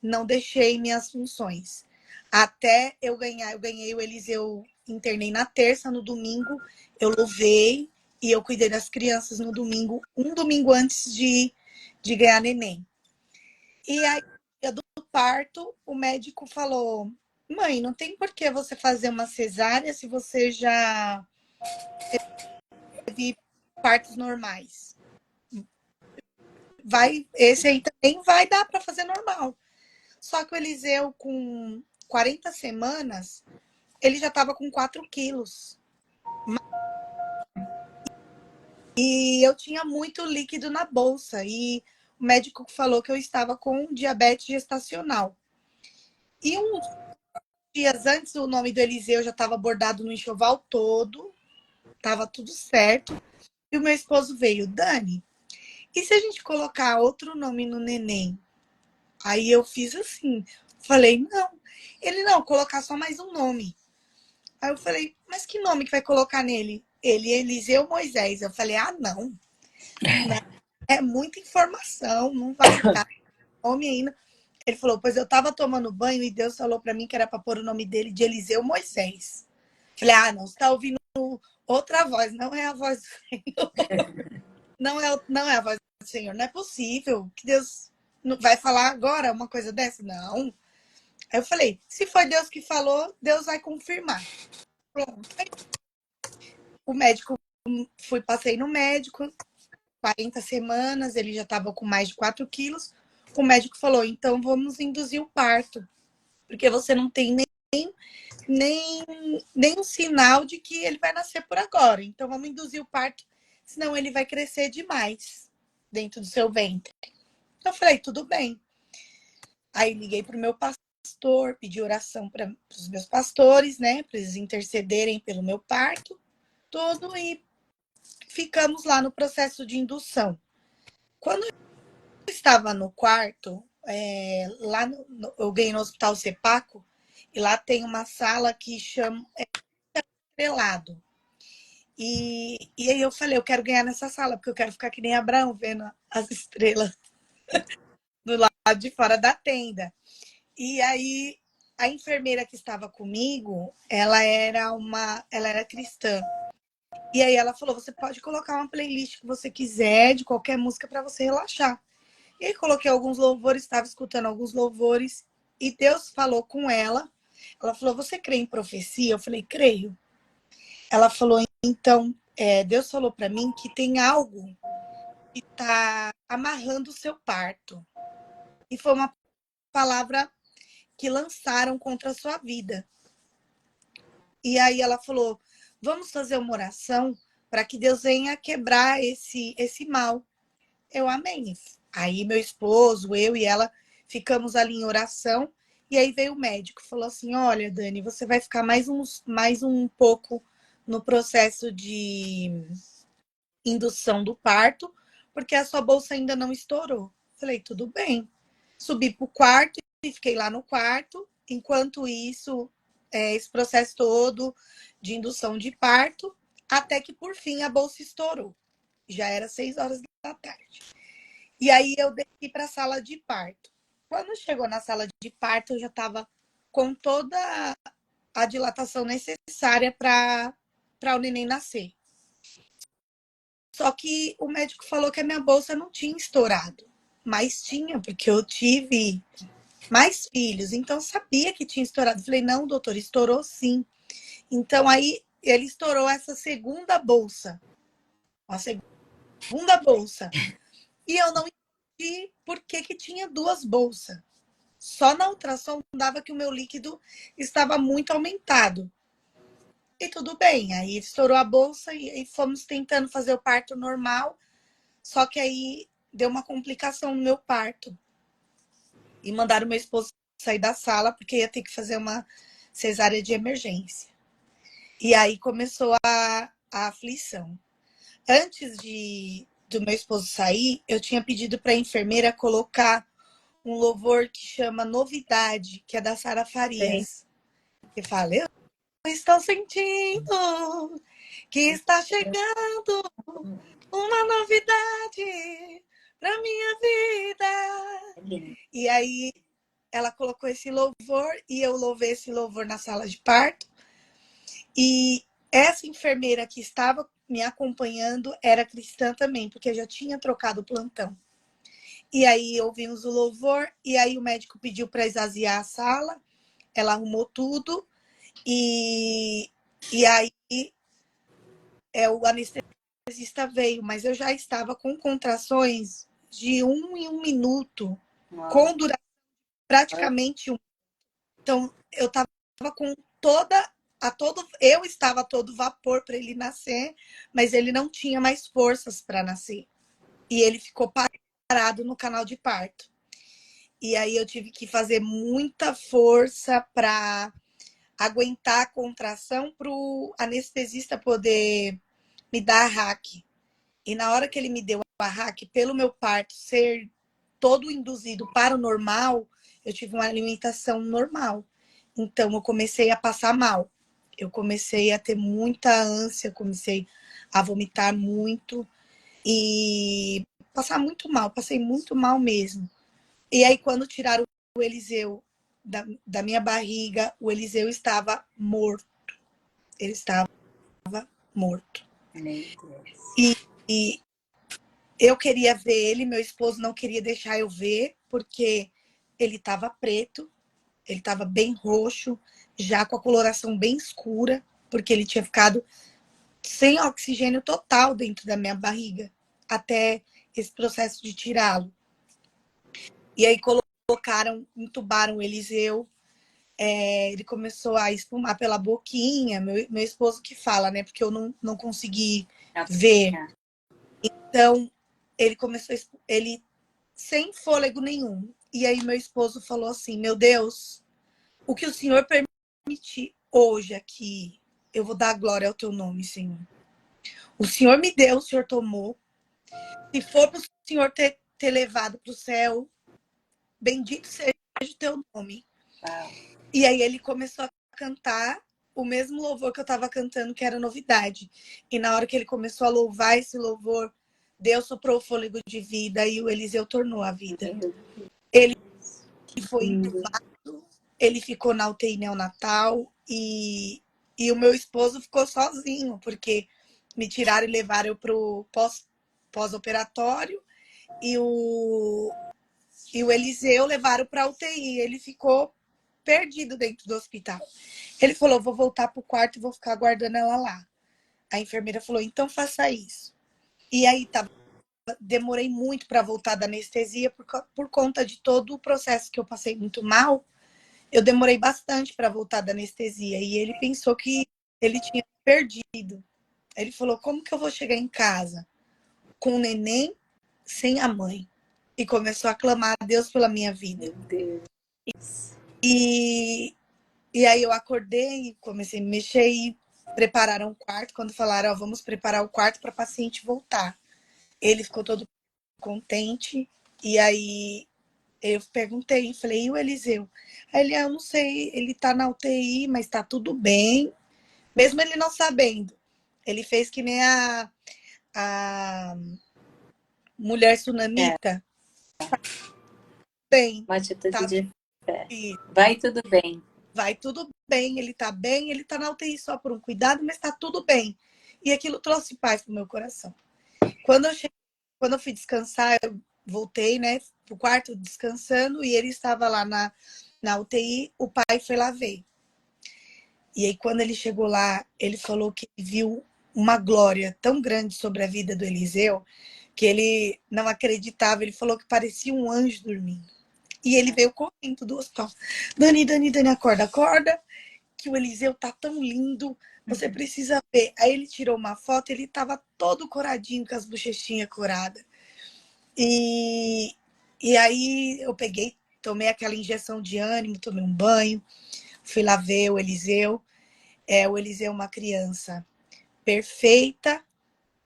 Não deixei minhas funções. Até eu ganhei o Eliseu, internei na terça, no domingo eu louvei e eu cuidei das crianças no domingo, um domingo antes de ganhar neném. E aí, no dia do parto, o médico falou: mãe, não tem por que você fazer uma cesárea se você já teve partos normais. Esse aí também vai dar para fazer normal. Só que o Eliseu, com 40 semanas, ele já estava com 4 quilos. E eu tinha muito líquido na bolsa. E o médico falou que eu estava com diabetes gestacional. E uns dias antes, o nome do Eliseu já estava bordado no enxoval todo. Estava tudo certo. E o meu esposo veio: Dani, e se a gente colocar outro nome no neném? Aí eu fiz assim. Falei: não. Ele: não, colocar só mais um nome. Aí eu falei: mas que nome que vai colocar nele? Ele: Eliseu Moisés. Eu falei: ah, não. É muita informação, não vai dar nome ainda. Ele falou: pois eu tava tomando banho e Deus falou para mim que era para pôr o nome dele de Eliseu Moisés. Falei: ah, não, você tá ouvindo outra voz, não é a voz do Senhor. Não é a voz do Senhor, não é possível que Deus vai falar agora uma coisa dessa? Não. Aí eu falei: se foi Deus que falou, Deus vai confirmar. Pronto. Aí, o médico, passei no médico, 40 semanas, ele já estava com mais de 4 quilos. O médico falou: então vamos induzir o parto, porque você não tem nem um sinal de que ele vai nascer por agora. Então vamos induzir o parto, senão ele vai crescer demais dentro do seu ventre. Eu falei: tudo bem. Aí liguei para o meu pastor, pedi oração para os meus pastores, né, para eles intercederem pelo meu parto, tudo, e ficamos lá no processo de indução. Quando eu estava no quarto, eu ganhei no Hospital Sepaco, E lá tem uma sala que chama Estrelado. E aí eu falei, eu quero ganhar nessa sala, porque eu quero ficar que nem Abraão, vendo as estrelas do lado de fora da tenda. E aí a enfermeira que estava comigo, ela era cristã. E aí ela falou, você pode colocar uma playlist que você quiser, de qualquer música, para você relaxar. E aí coloquei alguns louvores, estava escutando alguns louvores, e Deus falou com ela. Ela falou, você crê em profecia? Eu falei, creio. Ela falou, então, Deus falou para mim que tem algo que está amarrando o seu parto. E foi uma palavra que lançaram contra a sua vida. E aí ela falou, vamos fazer uma oração para que Deus venha quebrar esse mal. Eu amei. Aí meu esposo, eu e ela ficamos ali em oração. E aí veio o médico e falou assim, olha, Dani, você vai ficar mais um pouco no processo de indução do parto, porque a sua bolsa ainda não estourou. Falei, tudo bem. Subi para o quarto e fiquei lá no quarto. Enquanto isso, esse processo todo de indução de parto, até que por fim a bolsa estourou. Já era 6 horas da tarde. E aí eu desci para a sala de parto. Quando chegou na sala de parto, eu já estava com toda a dilatação necessária para o neném nascer. Só que o médico falou que a minha bolsa não tinha estourado. Mas tinha, porque eu tive mais filhos, então sabia que tinha estourado. Falei, não, doutor, estourou sim. Então aí ele estourou essa segunda bolsa. A segunda bolsa. E eu não entendi por que tinha duas bolsas. Só na ultrassom dava que o meu líquido estava muito aumentado. E tudo bem, aí estourou a bolsa e fomos tentando fazer o parto normal, só que aí deu uma complicação no meu parto. E mandaram meu esposo sair da sala, porque ia ter que fazer uma cesárea de emergência. E aí começou a aflição. Antes do meu esposo sair, eu tinha pedido para a enfermeira colocar um louvor que chama Novidade, que é da Sara Farias. Que fala, eu estou sentindo que está chegando uma novidade para minha vida. E aí ela colocou esse louvor e eu louvei esse louvor na sala de parto. E essa enfermeira que estava me acompanhando era cristã também, porque já tinha trocado o plantão. E aí ouvimos o louvor, e aí o médico pediu para esvaziar a sala, ela arrumou tudo, e aí o anestesista veio, mas eu já estava com contrações de 1 em 1 minuto, com duração praticamente 1. Então, eu estava com eu estava a todo vapor para ele nascer, mas ele não tinha mais forças para nascer. E ele ficou parado no canal de parto. E aí eu tive que fazer muita força para aguentar a contração para o anestesista poder me dar a RAC. E na hora que ele me deu a RAC, pelo meu parto ser todo induzido para o normal, eu tive uma alimentação normal. Então eu comecei a passar mal. Eu comecei a ter muita ânsia, comecei a vomitar muito e passar muito mal, passei muito mal mesmo. E aí quando tiraram o Eliseu da minha barriga, o Eliseu estava morto. Ele estava morto. E eu queria ver ele, meu esposo não queria deixar eu ver, porque ele estava preto, ele estava bem roxo, já com a coloração bem escura, porque ele tinha ficado sem oxigênio total dentro da minha barriga, até esse processo de tirá-lo. E aí entubaram o Eliseu, ele começou a espumar pela boquinha, meu esposo que fala, né, porque eu não consegui ver. Então, ele sem fôlego nenhum. E aí meu esposo falou assim, meu Deus, o que o Senhor permitir hoje aqui, eu vou dar glória ao teu nome, Senhor. O Senhor me deu, o Senhor tomou. Se for para o Senhor ter levado para o céu, bendito seja o teu nome. E aí ele começou a cantar o mesmo louvor que eu estava cantando, que era novidade. E na hora que ele começou a louvar esse louvor, Deus soprou o fôlego de vida e o Eliseu tornou a vida. Ele foi entubado, ele ficou na UTI neonatal e o meu esposo ficou sozinho, porque me tiraram e levaram para o pós-operatório e o Eliseu levaram para a UTI. Ele ficou perdido dentro do hospital. Ele falou, vou voltar pro quarto e vou ficar aguardando ela lá. A enfermeira falou, então faça isso. E aí demorei muito para voltar da anestesia por conta de todo o processo que eu passei muito mal. Eu demorei bastante para voltar da anestesia e ele pensou que ele tinha perdido. Ele falou, como que eu vou chegar em casa com o neném sem a mãe? E começou a clamar a Deus pela minha vida. Meu Deus. E aí eu acordei, comecei a me mexer e prepararam o quarto. Quando falaram, ó, vamos preparar o quarto para a paciente voltar. Ele ficou todo contente. E aí eu perguntei, falei, e o Eliseu? Aí ele, eu não sei, ele tá na UTI, mas tá tudo bem. Mesmo ele não sabendo. Ele fez que nem a mulher sunamita. Bem, Uma atitude tá de fé. bem. Vai tudo bem. Vai tudo bem, ele tá na UTI só por um cuidado, mas tá tudo bem. E aquilo trouxe paz pro meu coração. Quando eu fui descansar, eu voltei, né, pro quarto descansando e ele estava lá na UTI, o pai foi lá ver. E aí quando ele chegou lá, ele falou que viu uma glória tão grande sobre a vida do Eliseu, que ele não acreditava, ele falou que parecia um anjo dormindo. E ele veio correndo do hospital. Dani, acorda, acorda, que o Eliseu tá tão lindo, você precisa ver. Aí ele tirou uma foto, ele tava todo coradinho, com as bochechinhas coradas. E aí eu peguei, tomei aquela injeção de ânimo, tomei um banho, fui lá ver o Eliseu. O Eliseu é uma criança perfeita,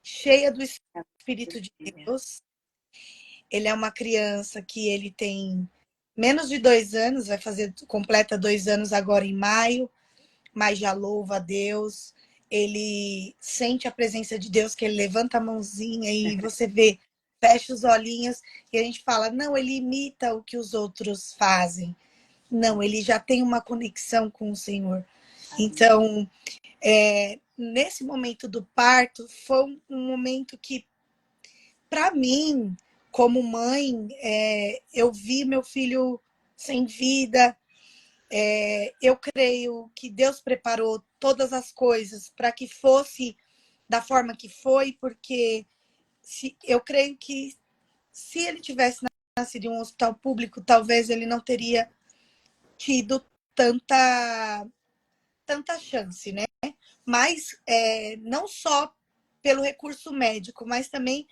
cheia do Espírito de Deus. Ele é uma criança que ele tem menos de 2 anos, completa 2 anos agora em maio, mas já louva a Deus. Ele sente a presença de Deus, que ele levanta a mãozinha e você vê, fecha os olhinhos e a gente fala, não, ele imita o que os outros fazem. Não, ele já tem uma conexão com o Senhor. Então, nesse momento do parto, foi um momento que, para mim, como mãe, eu vi meu filho sem vida. Eu creio que Deus preparou todas as coisas para que fosse da forma que foi, porque eu creio que se ele tivesse nascido em um hospital público, talvez ele não teria tido tanta chance, né? Mas não só pelo recurso médico, mas também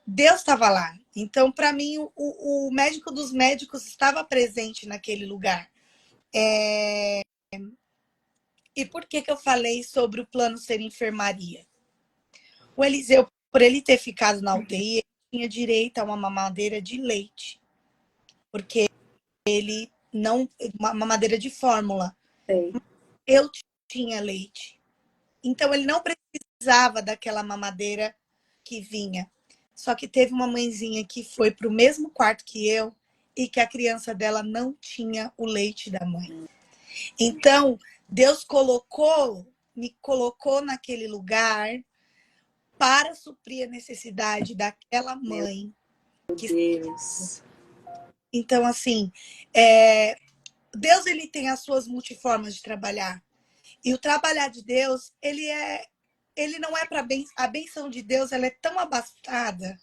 Deus estava lá. Então, para mim, o médico dos médicos estava presente naquele lugar. E por que eu falei sobre o plano ser enfermaria? O Eliseu, por ele ter ficado na UTI, ele tinha direito a uma mamadeira de leite, porque ele não, uma mamadeira de fórmula. Sei. Eu tinha leite. Então ele não precisava daquela mamadeira que vinha. Só que teve uma mãezinha que foi para o mesmo quarto que eu e que a criança dela não tinha o leite da mãe. Então, Deus me colocou naquele lugar para suprir a necessidade daquela mãe. Meu Deus. Então, assim, Deus ele tem as suas multiformas de trabalhar. E o trabalhar de Deus, ele não é para a benção de Deus, ela é tão abastada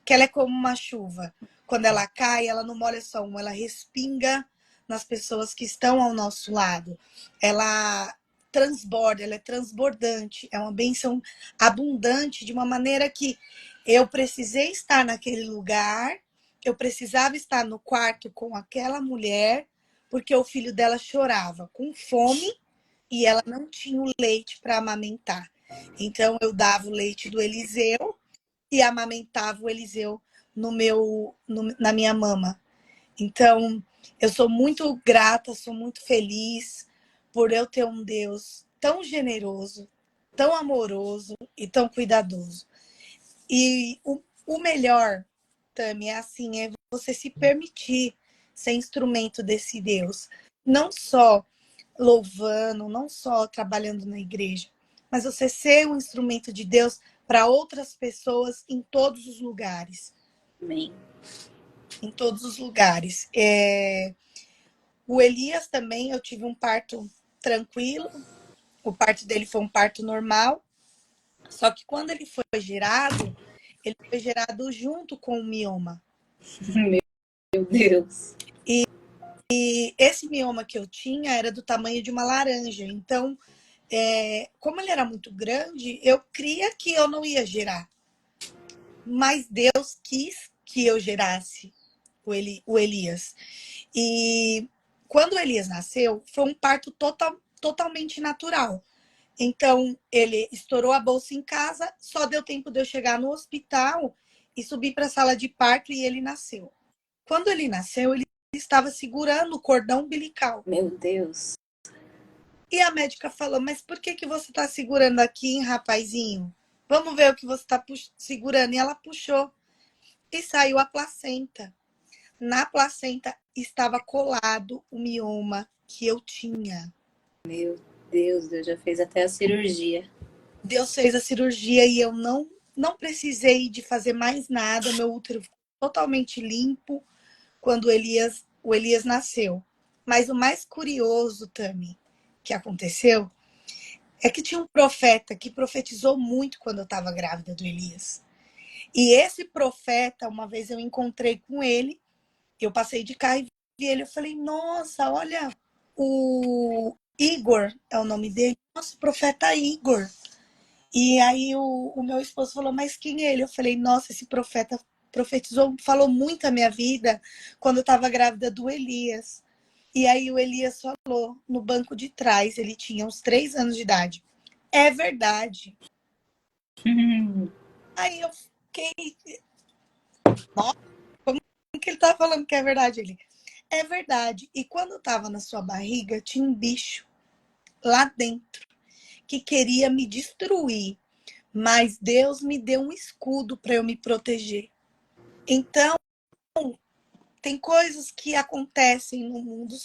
que ela é como uma chuva. Quando ela cai, ela não molha só uma, ela respinga nas pessoas que estão ao nosso lado. Ela transborda, ela é transbordante, é uma benção abundante de uma maneira que eu precisei estar naquele lugar, eu precisava estar no quarto com aquela mulher, porque o filho dela chorava com fome e ela não tinha o leite para amamentar. Então eu dava o leite do Eliseu e amamentava o Eliseu na minha mama. Então, eu sou muito grata, sou muito feliz por eu ter um Deus tão generoso, tão amoroso e tão cuidadoso. E o melhor, Tami, é assim, é você se permitir ser instrumento desse Deus. Não só louvando, não só trabalhando na igreja, mas você ser um instrumento de Deus para outras pessoas em todos os lugares. Amém. Em todos os lugares. O Elias também, eu tive um parto tranquilo. O parto dele foi um parto normal. Só que quando ele foi gerado junto com o mioma. Meu Deus. E esse mioma que eu tinha era do tamanho de uma laranja. Então, como ele era muito grande, eu cria que eu não ia gerar. Mas Deus quis que eu gerasse o Elias. E quando o Elias nasceu, foi um parto totalmente natural. Então, ele estourou a bolsa em casa, só deu tempo de eu chegar no hospital e subir para a sala de parto e ele nasceu. Quando ele nasceu, ele estava segurando o cordão umbilical. Meu Deus. E a médica falou, mas por que você está segurando aqui, hein, rapazinho? Vamos ver o que você está segurando. E ela puxou e saiu a placenta. Na placenta estava colado o mioma que eu tinha. Meu Deus, Deus já fez até a cirurgia. Deus fez a cirurgia e eu não precisei de fazer mais nada. Meu útero ficou totalmente limpo quando o Elias nasceu. Mas o mais curioso, Tami, que aconteceu, é que tinha um profeta que profetizou muito quando eu estava grávida do Elias. E esse profeta, uma vez eu encontrei com ele, eu passei de carro e vi ele, eu falei, nossa, olha, o Igor é o nome dele, nossa, o profeta Igor. E aí o meu esposo falou, mas quem é ele? Eu falei, nossa, esse profeta profetizou, falou muito a minha vida quando eu estava grávida do Elias. E aí o Elias falou no banco de trás, ele tinha uns 3 anos de idade. É verdade. Aí eu fiquei, nossa, como que ele tá falando que é verdade? Ele, é verdade. E quando estava na sua barriga, tinha um bicho lá dentro que queria me destruir. Mas Deus me deu um escudo para eu me proteger. Então, tem coisas que acontecem no mundo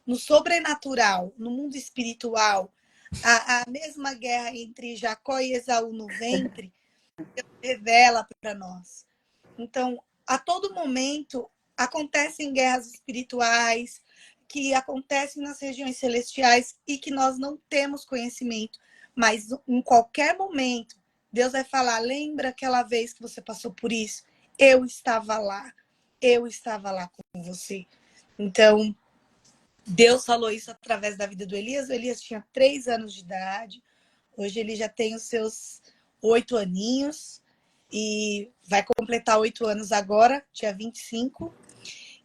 no sobrenatural, no mundo espiritual. A mesma guerra entre Jacó e Esaú no ventre, Deus revela para nós. Então, a todo momento acontecem guerras espirituais que acontecem nas regiões celestiais e que nós não temos conhecimento, mas em qualquer momento Deus vai falar, lembra aquela vez que você passou por isso? Eu estava lá com você. Então, Deus falou isso através da vida do Elias. O Elias tinha 3 anos de idade, hoje ele já tem os seus 8 aninhos e vai completar 8 anos agora, dia 25.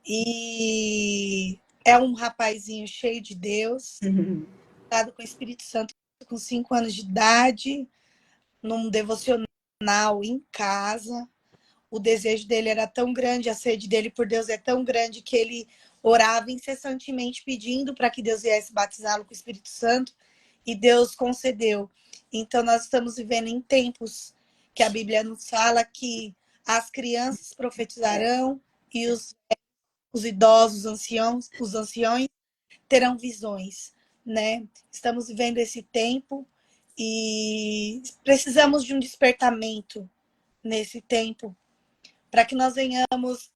E é um rapazinho cheio de Deus, dado com o Espírito Santo com 5 anos de idade, num devocional em casa. O desejo dele era tão grande, a sede dele por Deus é tão grande que ele orava incessantemente pedindo para que Deus viesse batizá-lo com o Espírito Santo e Deus concedeu. Então nós estamos vivendo em tempos que a Bíblia nos fala que as crianças profetizarão e os idosos, os anciões terão visões, né? Estamos vivendo esse tempo e precisamos de um despertamento nesse tempo para que nós venhamos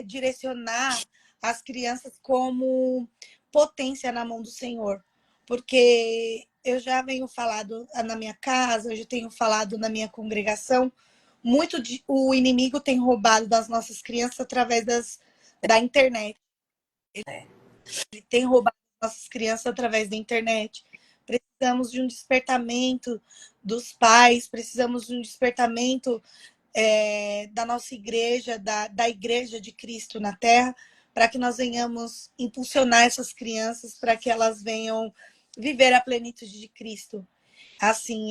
direcionar as crianças como potência na mão do Senhor. Porque eu já venho falado na minha casa, eu já tenho falado na minha congregação, o inimigo tem roubado das nossas crianças através da internet. Ele tem roubado das nossas crianças através da internet. Precisamos de um despertamento dos pais, precisamos de um despertamento da nossa igreja, da igreja de Cristo na Terra, para que nós venhamos impulsionar essas crianças para que elas venham viver a plenitude de Cristo. Assim,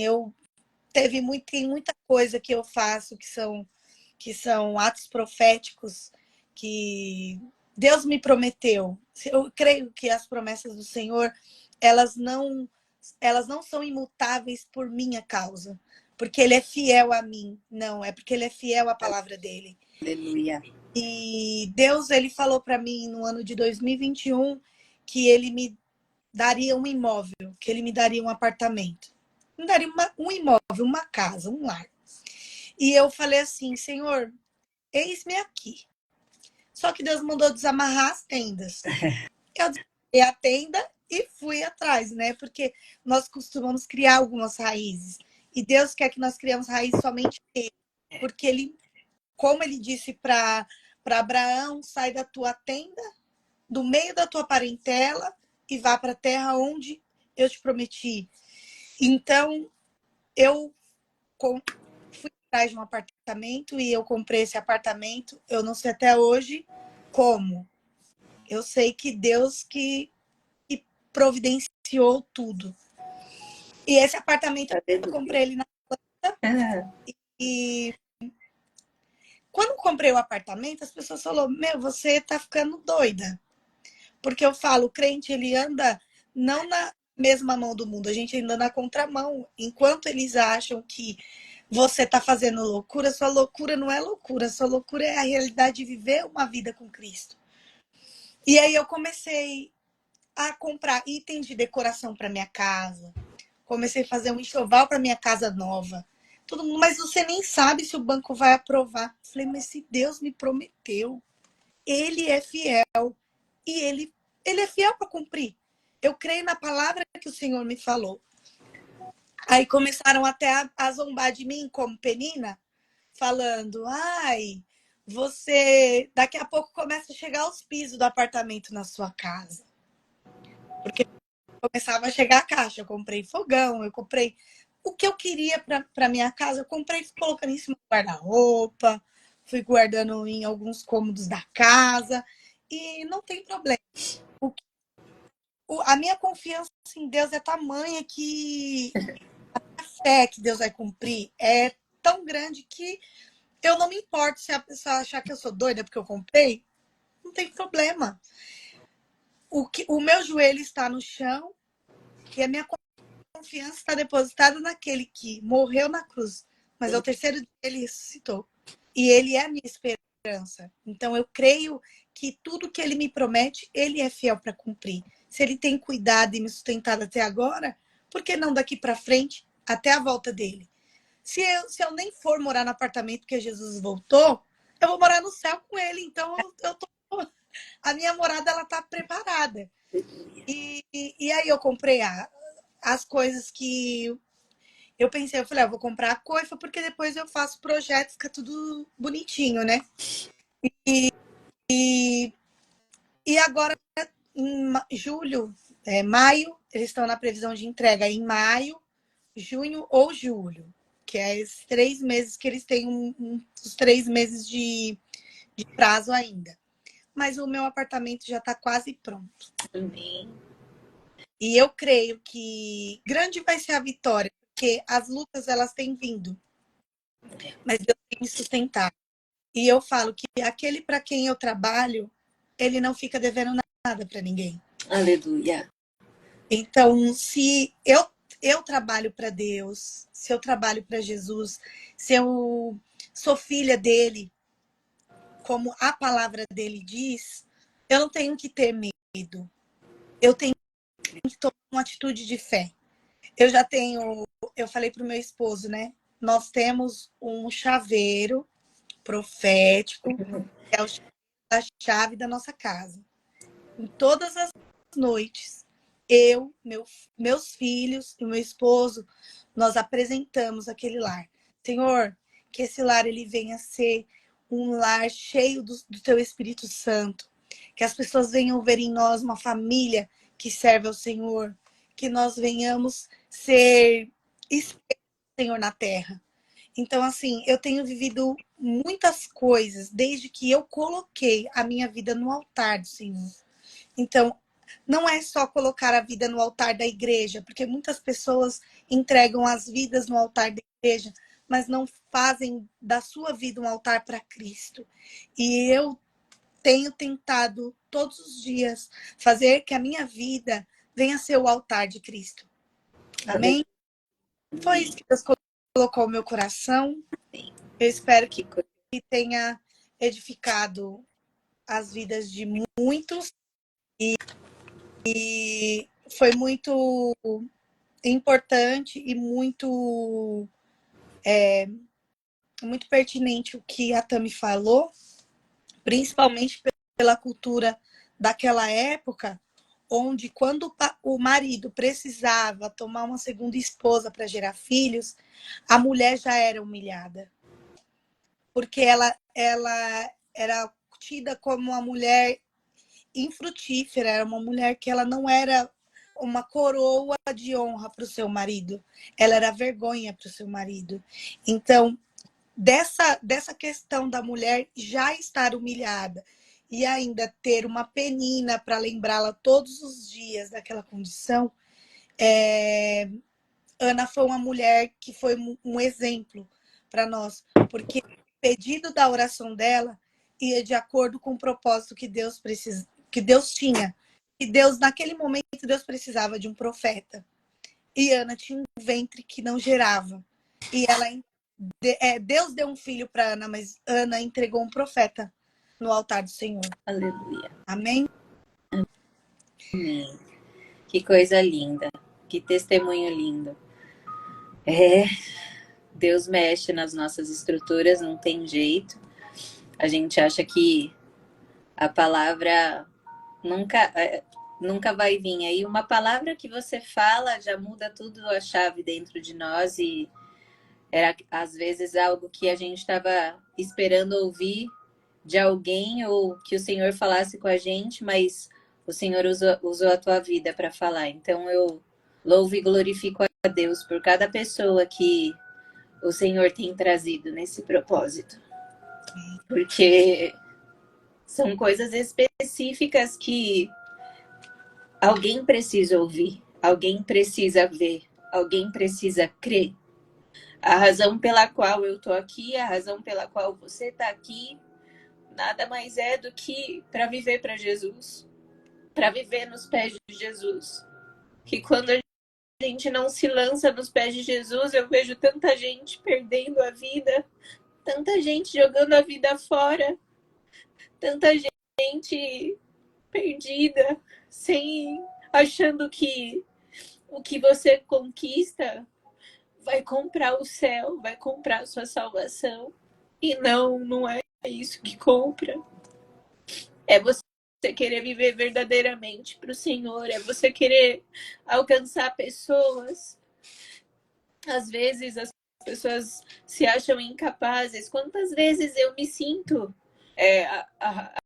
tem muita coisa que eu faço que são atos proféticos que Deus me prometeu. Eu creio que as promessas do Senhor, elas não são imutáveis por minha causa, porque Ele é fiel a mim. Não, é porque Ele é fiel à palavra dele. Aleluia. E Deus, Ele falou para mim no ano de 2021 que Ele me daria um imóvel, que Ele me daria um apartamento. Me daria um imóvel, uma casa, um lar. E eu falei assim, Senhor, eis-me aqui. Só que Deus mandou desamarrar as tendas. Eu desamarrei a tenda e fui atrás, né? Porque nós costumamos criar algumas raízes. E Deus quer que nós criamos raízes somente nele. Porque ele, como ele disse para Abraão, sai da tua tenda, do meio da tua parentela e vá para a terra onde eu te prometi. Então, eu fui atrás de um apartamento e eu comprei esse apartamento. Eu não sei até hoje como. Eu sei que Deus que providenciou tudo. E esse apartamento eu comprei ele na planta. E quando eu comprei o apartamento, as pessoas falaram, meu, você tá ficando doida. Porque eu falo, o crente, ele anda não na mesma mão do mundo, a gente anda na contramão. Enquanto eles acham que você tá fazendo loucura, sua loucura não é loucura, sua loucura é a realidade de viver uma vida com Cristo. E aí eu comecei a comprar itens de decoração para minha casa. Comecei a fazer um enxoval para minha casa nova. Todo mundo, mas você nem sabe se o banco vai aprovar. Falei, mas se Deus me prometeu, ele é fiel. E ele é fiel para cumprir. Eu creio na palavra que o Senhor me falou. Aí começaram até a zombar de mim como Penina, falando, ai, você daqui a pouco começa a chegar os pisos do apartamento na sua casa. Porque começava a chegar a caixa. Eu comprei fogão, eu comprei o que eu queria para minha casa. Eu comprei, fui colocando em cima do guarda-roupa, fui guardando em alguns cômodos da casa. E não tem problema. A minha confiança em Deus é tamanha que a fé que Deus vai cumprir é tão grande que eu não me importo se a pessoa achar que eu sou doida porque eu comprei. Não tem problema. O meu joelho está no chão e a minha confiança está depositada naquele que morreu na cruz, mas ao terceiro dia ele ressuscitou. E ele é a minha esperança. Então eu creio que tudo que ele me promete, ele é fiel para cumprir. Se ele tem cuidado e me sustentado até agora, por que não daqui para frente, até a volta dele? Se eu nem for morar no apartamento porque Jesus voltou, eu vou morar no céu com ele. Então a minha morada ela está preparada. E aí eu comprei as coisas que eu pensei, eu falei, eu vou comprar a coifa, porque depois eu faço projetos, fica tudo bonitinho, né? E agora, em julho, maio, eles estão na previsão de entrega em maio, junho ou julho, que é esses 3 meses que eles têm os 3 meses de prazo ainda. Mas o meu apartamento já está quase pronto. Amém. E eu creio que grande vai ser a vitória, porque as lutas elas têm vindo, mas Deus tem me sustentado. E eu falo que aquele para quem eu trabalho, ele não fica devendo nada para ninguém. Aleluia. Então, se eu trabalho para Deus, se eu trabalho para Jesus, se eu sou filha dele, como a palavra dele diz, eu não tenho que ter medo. Eu tenho que tomar uma atitude de fé. Eu falei para o meu esposo, né? Nós temos um chaveiro profético, que é a chave da nossa casa. Em todas as noites, eu, meus filhos e meu esposo, nós apresentamos aquele lar. Senhor, que esse lar ele venha a ser um lar cheio do teu Espírito Santo. Que as pessoas venham ver em nós uma família que serve ao Senhor. Que nós venhamos ser espelhos do Senhor na terra. Então, assim, eu tenho vivido muitas coisas desde que eu coloquei a minha vida no altar do Senhor. Então, não é só colocar a vida no altar da igreja, porque muitas pessoas entregam as vidas no altar da igreja, mas não fazem da sua vida um altar para Cristo. E eu tenho tentado todos os dias fazer que a minha vida venha a ser o altar de Cristo. Amém? Foi isso que Deus colocou no meu coração. Eu espero que tenha edificado as vidas de muitos e foi muito importante e muito pertinente o que a Tami falou, principalmente pela cultura daquela época, onde quando o marido precisava tomar uma segunda esposa para gerar filhos, a mulher já era humilhada. Porque ela era tida como uma mulher infrutífera, era uma mulher que ela não era uma coroa de honra para o seu marido, ela era vergonha para o seu marido. Então, dessa questão da mulher já estar humilhada e ainda ter uma penina para lembrá-la todos os dias daquela condição, Ana foi uma mulher que foi um exemplo para nós, porque o pedido da oração dela ia de acordo com o propósito que Deus tinha. E Deus, naquele momento, Deus precisava de um profeta. E Ana tinha um ventre que não gerava. E Deus deu um filho para Ana, mas Ana entregou um profeta no altar do Senhor. Aleluia. Amém? Amém. Que coisa linda. Que testemunho lindo. Deus mexe nas nossas estruturas, não tem jeito. A gente acha que a palavra nunca vai vir. Aí uma palavra que você fala já muda tudo a chave dentro de nós e era às vezes algo que a gente estava esperando ouvir de alguém ou que o Senhor falasse com a gente, mas o Senhor usou a tua vida para falar. Então eu louvo e glorifico a Deus por cada pessoa que o Senhor tem trazido nesse propósito. Porque são coisas específicas que alguém precisa ouvir, alguém precisa ver, alguém precisa crer. A razão pela qual eu tô aqui, a razão pela qual você tá aqui, nada mais é do que para viver para Jesus, para viver nos pés de Jesus. Que quando a gente não se lança nos pés de Jesus, eu vejo tanta gente perdendo a vida, tanta gente jogando a vida fora, tanta gente perdida, achando que o que você conquista vai comprar o céu, vai comprar a sua salvação. E não é isso que compra. É você querer viver verdadeiramente para o Senhor, é você querer alcançar pessoas. Às vezes as pessoas se acham incapazes. Quantas vezes eu me sinto?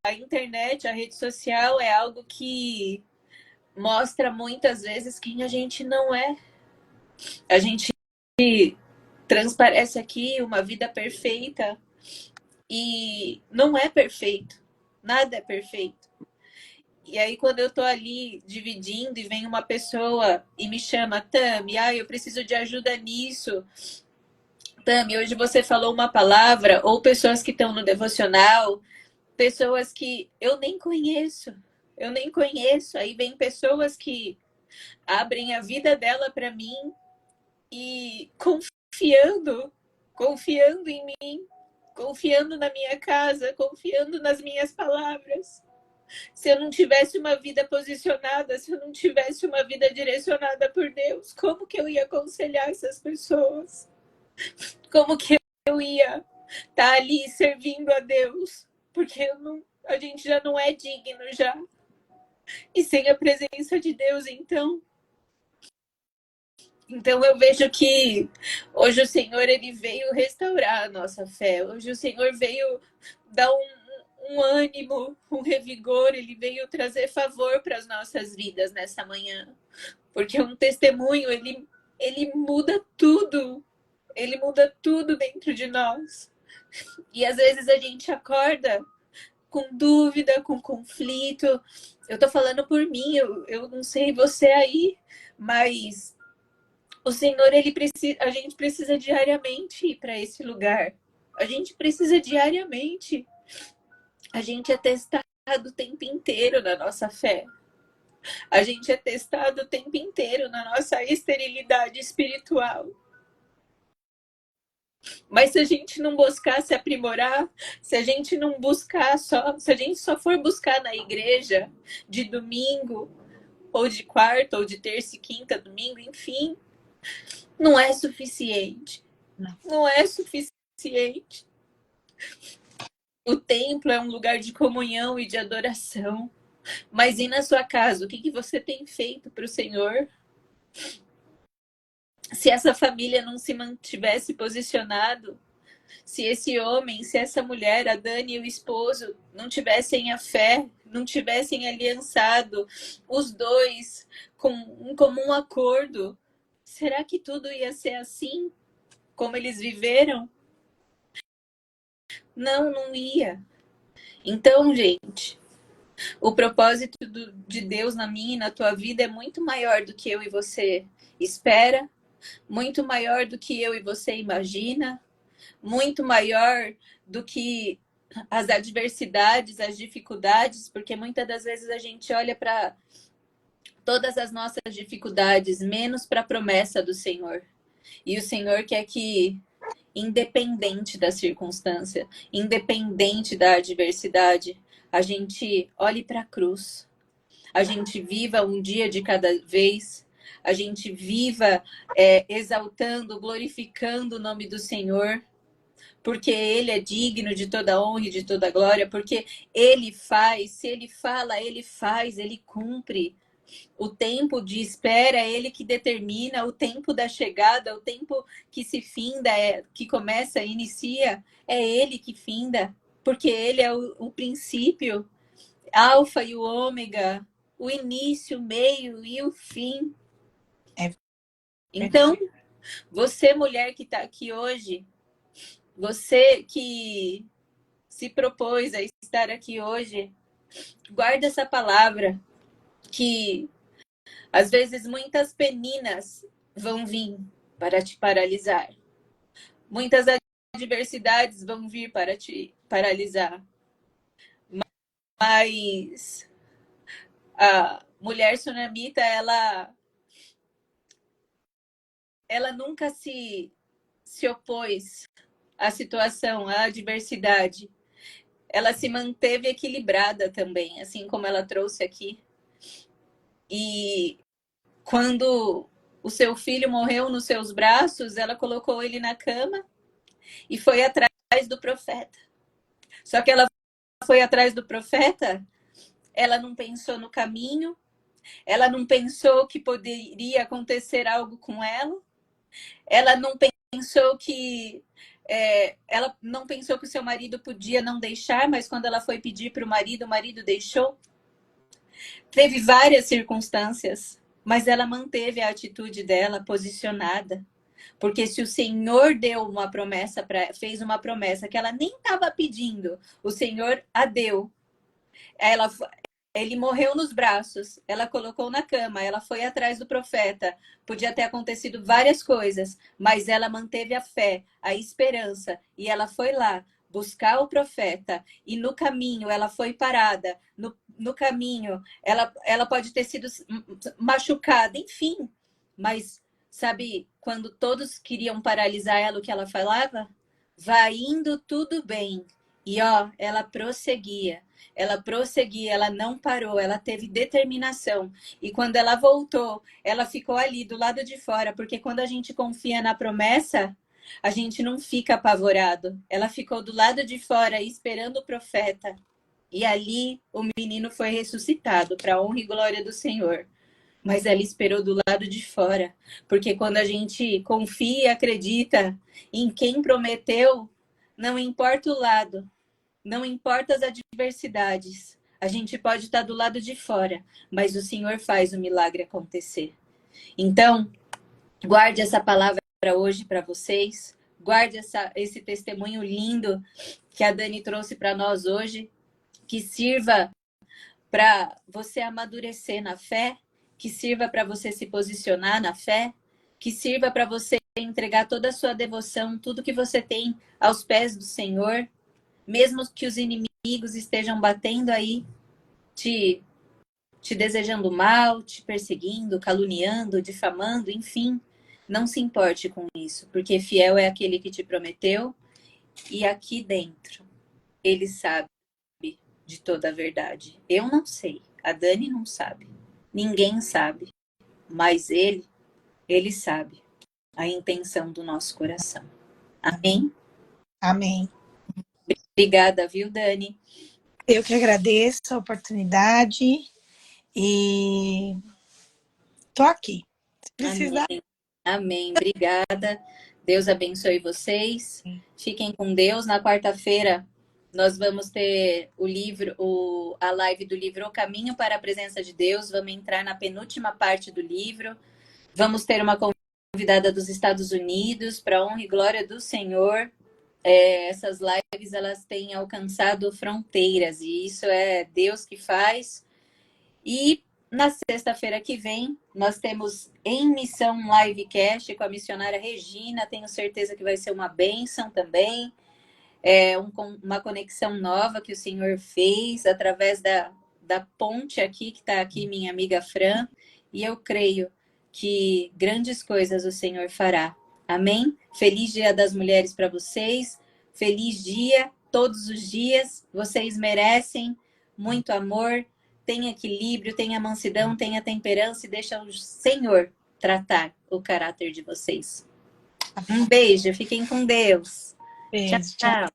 A internet, a rede social é algo que mostra muitas vezes quem a gente não é. A gente transparece aqui uma vida perfeita e não é perfeito. Nada é perfeito. E aí, quando eu tô ali dividindo e vem uma pessoa e me chama, Tami, eu preciso de ajuda nisso. Tami, hoje você falou uma palavra, ou pessoas que estão no devocional, pessoas que eu nem conheço. Aí vem pessoas que abrem a vida dela para mim e confiando em mim, confiando na minha casa, confiando nas minhas palavras. Se eu não tivesse uma vida posicionada, se eu não tivesse uma vida direcionada por Deus, como que eu ia aconselhar essas pessoas? Como que eu ia estar ali servindo a Deus? Porque a gente já não é digno já. E sem a presença de Deus, então eu vejo que hoje o Senhor ele veio restaurar a nossa fé. Hoje o Senhor veio dar um ânimo, um revigor. Ele veio trazer favor para as nossas vidas nessa manhã. Porque um testemunho, ele muda tudo. Ele muda tudo dentro de nós. E às vezes a gente acorda com dúvida, com conflito. Eu tô falando por mim, eu não sei você aí, mas o Senhor, a gente precisa diariamente ir para esse lugar. A gente precisa diariamente A gente é testado o tempo inteiro na nossa fé. A gente é testado o tempo inteiro na nossa esterilidade espiritual. Mas se a gente não buscar se aprimorar, se a gente não buscar se a gente só for buscar na igreja de domingo, ou de quarta, ou de terça e quinta, domingo, enfim, não é suficiente. Não é suficiente. O templo é um lugar de comunhão e de adoração. Mas e na sua casa? O que você tem feito para o Senhor? Se essa família não se mantivesse posicionado, se esse homem, se essa mulher, a Dani e o esposo, não tivessem a fé, não tivessem aliançado os dois com um comum acordo, será que tudo ia ser assim, como eles viveram? Não, não ia. Então, gente, o propósito de Deus na minha e na tua vida é muito maior do que eu e você espera, muito maior do que eu e você imagina, muito maior do que as adversidades, as dificuldades, porque muitas das vezes a gente olha para todas as nossas dificuldades, menos para a promessa do Senhor. E o Senhor quer que, independente da circunstância, independente da adversidade, a gente olhe para a cruz, a gente viva um dia de cada vez, a gente viva exaltando, glorificando o nome do Senhor, porque Ele é digno de toda honra e de toda glória, porque Ele faz, se Ele fala, Ele faz, Ele cumpre. O tempo de espera é Ele que determina, o tempo da chegada, o tempo que se finda, que começa, inicia, é Ele que finda, porque Ele é o princípio, alfa e o ômega, o início, o meio e o fim. Então, você, mulher que está aqui hoje, você que se propôs a estar aqui hoje, guarda essa palavra, que às vezes muitas peninas vão vir para te paralisar. Muitas adversidades vão vir para te paralisar. Mas a mulher sunamita, ela nunca se opôs à situação, à adversidade. Ela se manteve equilibrada também, assim como ela trouxe aqui. E quando o seu filho morreu nos seus braços, ela colocou ele na cama e foi atrás do profeta. Só que ela foi atrás do profeta, ela não pensou no caminho, ela não pensou que poderia acontecer algo com ela não pensou que ela não pensou que o seu marido podia não deixar, mas quando ela foi pedir para o marido deixou. Teve várias circunstâncias, mas ela manteve a atitude dela posicionada. Porque se o Senhor deu uma promessa, fez uma promessa que ela nem estava pedindo, o Senhor a deu. Ele morreu nos braços, ela colocou na cama, ela foi atrás do profeta. Podia ter acontecido várias coisas, mas ela manteve a fé, a esperança, e ela foi lá buscar o profeta. E no caminho ela foi parada, no caminho ela pode ter sido machucada, enfim. Mas sabe, quando todos queriam paralisar ela, o que ela falava? Vai indo tudo bem. E ela prosseguia. Ela não parou, ela teve determinação. E quando ela voltou, ela ficou ali do lado de fora, porque quando a gente confia na promessa, a gente não fica apavorado. Ela ficou do lado de fora esperando o profeta. E ali o menino foi ressuscitado para a honra e glória do Senhor. Mas ela esperou do lado de fora, porque quando a gente confia e acredita em quem prometeu, não importa o lado, não importa as adversidades, a gente pode estar do lado de fora, mas o Senhor faz o milagre acontecer. Então, guarde essa palavra para hoje para vocês, guarde esse testemunho lindo que a Dani trouxe para nós hoje, que sirva para você amadurecer na fé, que sirva para você se posicionar na fé, que sirva para você entregar toda a sua devoção, tudo que você tem aos pés do Senhor, mesmo que os inimigos inimigos estejam batendo aí, te desejando mal, te perseguindo, caluniando, difamando, enfim, não se importe com isso, porque fiel é aquele que te prometeu e aqui dentro ele sabe de toda a verdade. Eu não sei, a Dani não sabe, ninguém sabe, mas ele sabe a intenção do nosso coração. Amém? Amém. Obrigada, viu, Dani? Eu que agradeço a oportunidade e tô aqui. Se precisar. Amém. Amém. Obrigada. Deus abençoe vocês. Fiquem com Deus. Na quarta-feira nós vamos ter a live do livro O Caminho para a Presença de Deus. Vamos entrar na penúltima parte do livro. Vamos ter uma convidada dos Estados Unidos para honra e glória do Senhor. Essas lives elas têm alcançado fronteiras e isso é Deus que faz. E na sexta-feira que vem, nós temos Em Missão Livecast com a missionária Regina. Tenho certeza que vai ser uma bênção também. Uma conexão nova que o Senhor fez através da ponte aqui, que está aqui, minha amiga Fran. E eu creio que grandes coisas o Senhor fará. Amém? Feliz Dia das Mulheres para vocês. Feliz dia, todos os dias. Vocês merecem muito amor. Tenha equilíbrio, tenha mansidão, tenha temperança e deixa o Senhor tratar o caráter de vocês. Um beijo, fiquem com Deus. Beijo, Tchau.